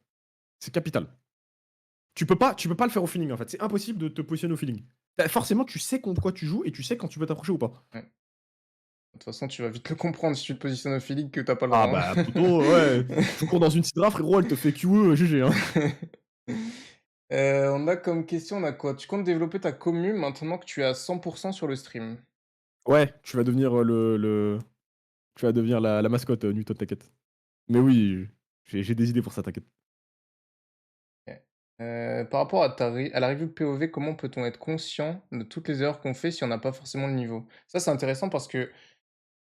C'est capital. Tu peux pas le faire au feeling, en fait. C'est impossible de te positionner au feeling. Forcément, tu sais contre quoi tu joues et tu sais quand tu peux t'approcher ou pas. Ouais. De toute façon, tu vas vite le comprendre si tu te positionnes au feeling que tu as pas le Ah droit, bah, poto, ouais, tu cours dans une Sidra, frérot, elle te fait QE, GG, hein. hein. On a comme question, on a quoi? Tu comptes développer ta commu maintenant que tu es à 100 sur le stream? Ouais, tu vas devenir, tu vas devenir la mascotte, Newton, t'inquiète. Mais oui, j'ai des idées pour ça, t'inquiète. OK. Par rapport à ta ré à la review de POV, comment peut-on être conscient de toutes les erreurs qu'on fait si on n'a pas forcément le niveau? Ça, c'est intéressant parce que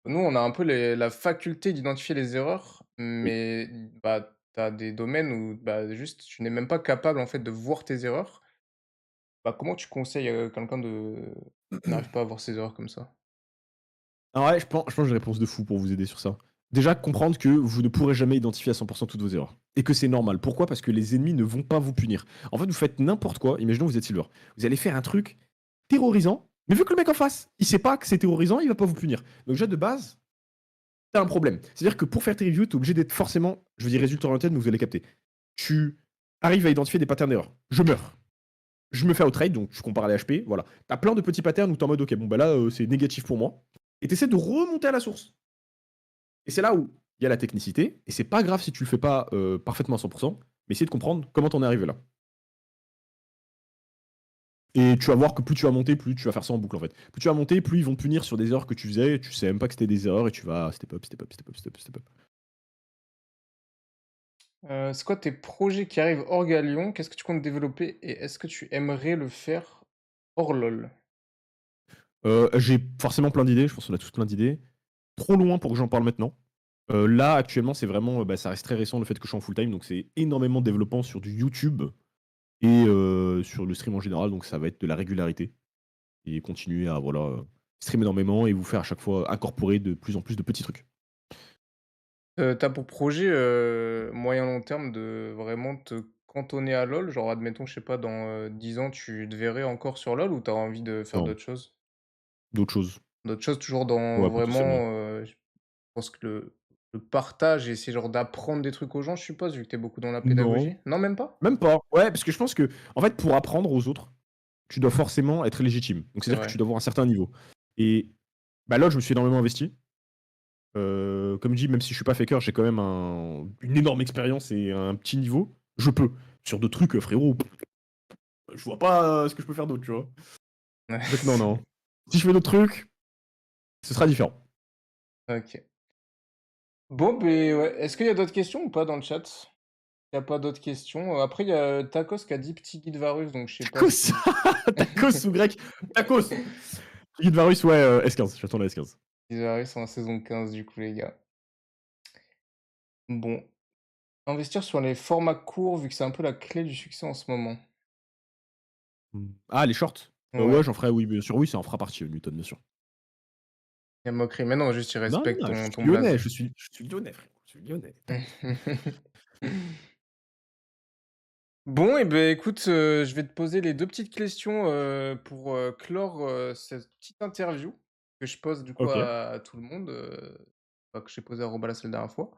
nous, on a un peu la faculté d'identifier les erreurs, Oui. mais bah, tu as des domaines où, bah, juste, tu n'es même pas capable, en fait, de voir tes erreurs. Bah, comment tu conseilles, quelqu'un qui n'arrive pas à voir ses erreurs comme ça? En vrai, je pense que j'ai une réponse de fou pour vous aider sur ça. Déjà, comprendre que vous ne pourrez jamais identifier à 100 toutes vos erreurs et que c'est normal. Pourquoi? Parce que les ennemis ne vont pas vous punir. En fait, vous faites n'importe quoi. Imaginons que vous êtes Silver. Vous allez faire un truc terrorisant, mais vu que le mec en face, il sait pas que c'est terrorisant, il va pas vous punir. Donc déjà de base, t'as un problème. C'est-à-dire que pour faire tes reviews, t'es obligé d'être forcément, je veux dire résultat orienté, mais vous allez capter. Tu arrives à identifier des patterns d'erreur. Je meurs. Je me fais outrade, donc tu compares à les HP, voilà. T'as plein de petits patterns où t'es en mode, ok, bon bah là, c'est négatif pour moi. Et t'essaies de remonter à la source. Et c'est là où il y a la technicité, et c'est pas grave si tu le fais pas parfaitement à 100%, mais essayer de comprendre comment t'en es arrivé là. Et tu vas voir que plus tu vas monter, plus tu vas faire ça en boucle en fait. Plus tu vas monter, plus ils vont te punir sur des erreurs que tu faisais, tu sais même pas que c'était des erreurs et tu vas step up, step up, step up, step up, step up. C'est quoi tes projets qui arrivent hors Galion? Qu'est-ce que tu comptes développer et est-ce que tu aimerais le faire hors LoL? J'ai forcément plein d'idées, je pense qu'on a tous plein d'idées. Trop loin pour que j'en parle maintenant. Là, actuellement, c'est vraiment, bah, ça reste très récent le fait que je suis en full time, donc c'est énormément de développement sur du YouTube et sur le stream en général, donc ça va être de la régularité et continuer à voilà, stream énormément et vous faire à chaque fois incorporer de plus en plus de petits trucs. Tu pour projet, moyen long terme de vraiment te cantonner à LoL? Genre admettons, je sais pas, dans, 10 ans, tu te verrais encore sur LoL ou tu as envie de faire Non, d'autres choses? d'autres choses. D'autres choses toujours dans Ouais, potentiellement. vraiment, je pense que le partage et essayer genre d'apprendre des trucs aux gens, je suppose, vu que tu es beaucoup dans la Non, pédagogie? Non, même pas? même pas. Ouais, parce que je pense que, en fait, pour apprendre aux autres, tu dois forcément être légitime. Donc C'est c'est-à-dire que vrai. tu dois avoir un certain niveau. Et bah, là, je me suis énormément investi. Comme dit, même si je suis pas faker, j'ai quand même une énorme expérience et un petit niveau. Je peux. Sur d'autres trucs, frérot, je vois pas ce que je peux faire d'autre, tu vois. Ouais, Donc non, c'est non. Si je fais d'autres trucs, ce sera différent. OK. Bon, beh, ouais, est-ce qu'il y a d'autres questions ou pas dans le chat? Il y a pas d'autres questions, après il y a Tacos qui a dit: «Petit guide Varus», donc je sais pas Tacos si Tacos ou grec Tacos Guide Varus, ouais, S15, j'attends la S15. guide Varus en saison 15 du coup les gars. Bon, investir sur les formats courts vu que c'est un peu la clé du succès en ce moment. Ah, les shorts? Ouais, Ouais, j'en ferai, oui, bien sûr. Oui, ça en fera partie, Newton, bien sûr. il y a moquerie, mais non, juste il Non, respecte non, non, je ton suis blaze. lyonnais, je suis lyonnais, frérot. Je suis lyonnais, t'inquiète. Bon et beh, écoute, je vais te poser les 2 petites questions, pour, clore, cette petite interview que je pose du coup Ok. à tout le monde, bah, que j'ai posé à Robalas la dernière fois.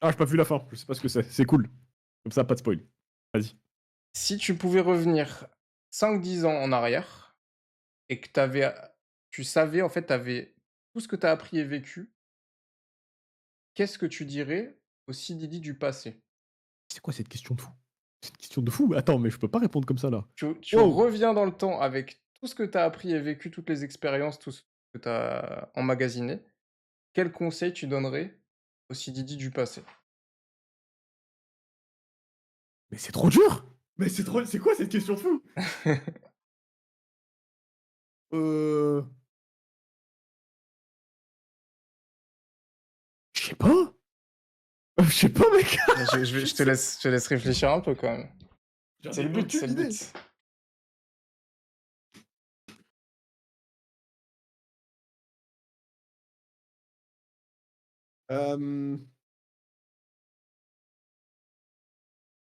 Ah, j'ai pas vu la fin, je sais pas ce que c'est. C'est cool. Comme ça, pas de spoil. Vas-y. Si tu pouvais revenir 5-10 ans en arrière et que tu savais, en fait, tu avais tout ce que tu as appris et vécu, qu'est-ce que tu dirais au Sididi du passé? C'est quoi cette question de fou? C'est une question de fou. Attends, mais je peux pas répondre comme ça là. Tu Wow! reviens dans le temps avec tout ce que tu as appris et vécu, toutes les expériences, tout ce que tu as emmagasiné. Quel conseil tu donnerais au Sididi du passé? Mais c'est trop dur! Mais c'est trop. C'est quoi cette question de fou? Euh. Je sais pas! Je sais pas, mec! Je Je te sais pas. laisse réfléchir un peu quand même. J'en C'est le ai but, c'est aucune le idée. but. Euh...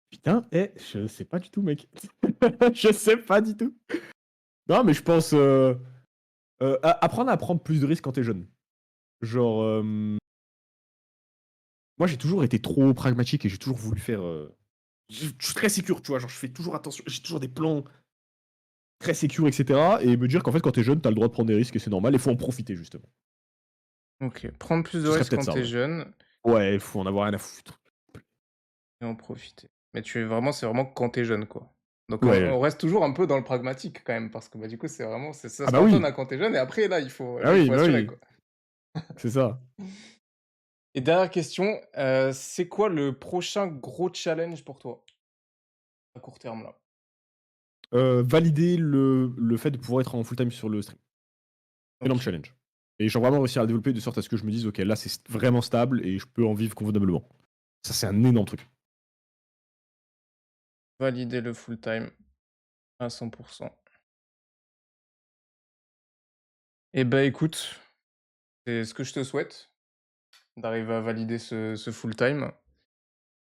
Putain, je sais pas du tout, mec. Je sais pas du tout. Non, mais je pense apprendre à prendre plus de risques quand t'es jeune. Genre, moi j'ai toujours été trop pragmatique et j'ai toujours voulu faire je suis très sécure, tu vois? Genre, je fais toujours attention, j'ai toujours des plans très sécures, et cetera, et me dire qu'en fait, quand t'es jeune, t'as le droit de prendre des risques et c'est normal et faut en profiter, justement. OK. Prendre plus de Ce serait risques peut-être quand ça, tu es ouais. jeune Ouais, faut en avoir rien à foutre. et en profiter. Mais tu es vraiment c'est vraiment quand tu es jeune, quoi. Donc Ouais. on reste toujours un peu dans le pragmatique quand même parce que, bah, du coup, c'est vraiment ça Ah se bah cantonne oui! à quand tu es jeune et après Ah là, il oui, faut bah assurer, oui, quoi. c'est ça. Et dernière question, c'est quoi le prochain gros challenge pour toi? À court terme, là? Valider le fait de pouvoir être en full time sur le stream. Énorme OK. challenge. Et genre vraiment réussir à le développer de sorte à ce que je me dise: «OK, là, c'est vraiment stable et je peux en vivre convenablement». Ça, c'est un énorme truc. Valider le full time à 100. Et bah, écoute, c'est ce que je te souhaite, d'arriver à valider ce full time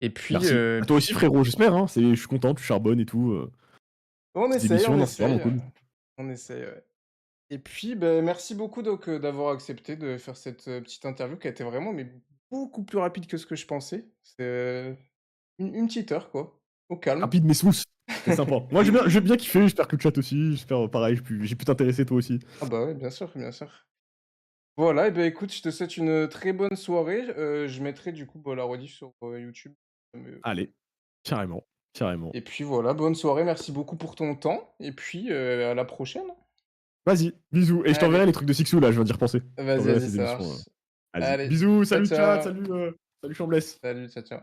et puis, Merci. À toi aussi, frérot, j'espère, hein. Je suis content, tu charbonnes et tout, petite émission, on non, c'est vraiment essaye, cool. on essaye, ouais. Et puis, beh, merci beaucoup donc, d'avoir accepté de faire cette, petite interview qui a été vraiment mais beaucoup plus rapide que ce que je pensais. C'est, une petite heure quoi, au calme. Rapide mais smooth, c'était sympa. Moi, j'ai bien kiffé, j'espère que le chat aussi, j'espère, pareil, j'ai pu t'intéresser toi aussi. Ah bah, ouais, bien sûr, bien sûr. Voilà et beh, écoute, je te souhaite une, très bonne soirée. Je mettrai du coup, bah, la rediff sur, YouTube, Allez, carrément, carrément. et puis voilà, bonne soirée, merci beaucoup pour ton temps et puis, à la prochaine. Vas-y, bisous et je t'enverrai Allez, les trucs de Sixou là, je viens d'y repenser. Je vas-y, t'enverrai vas-y, ces ça émissions, marche. vas-y. Allez, Bisous, ciao, salut chat, ciao. salut Chambless. Salut, ciao, ciao.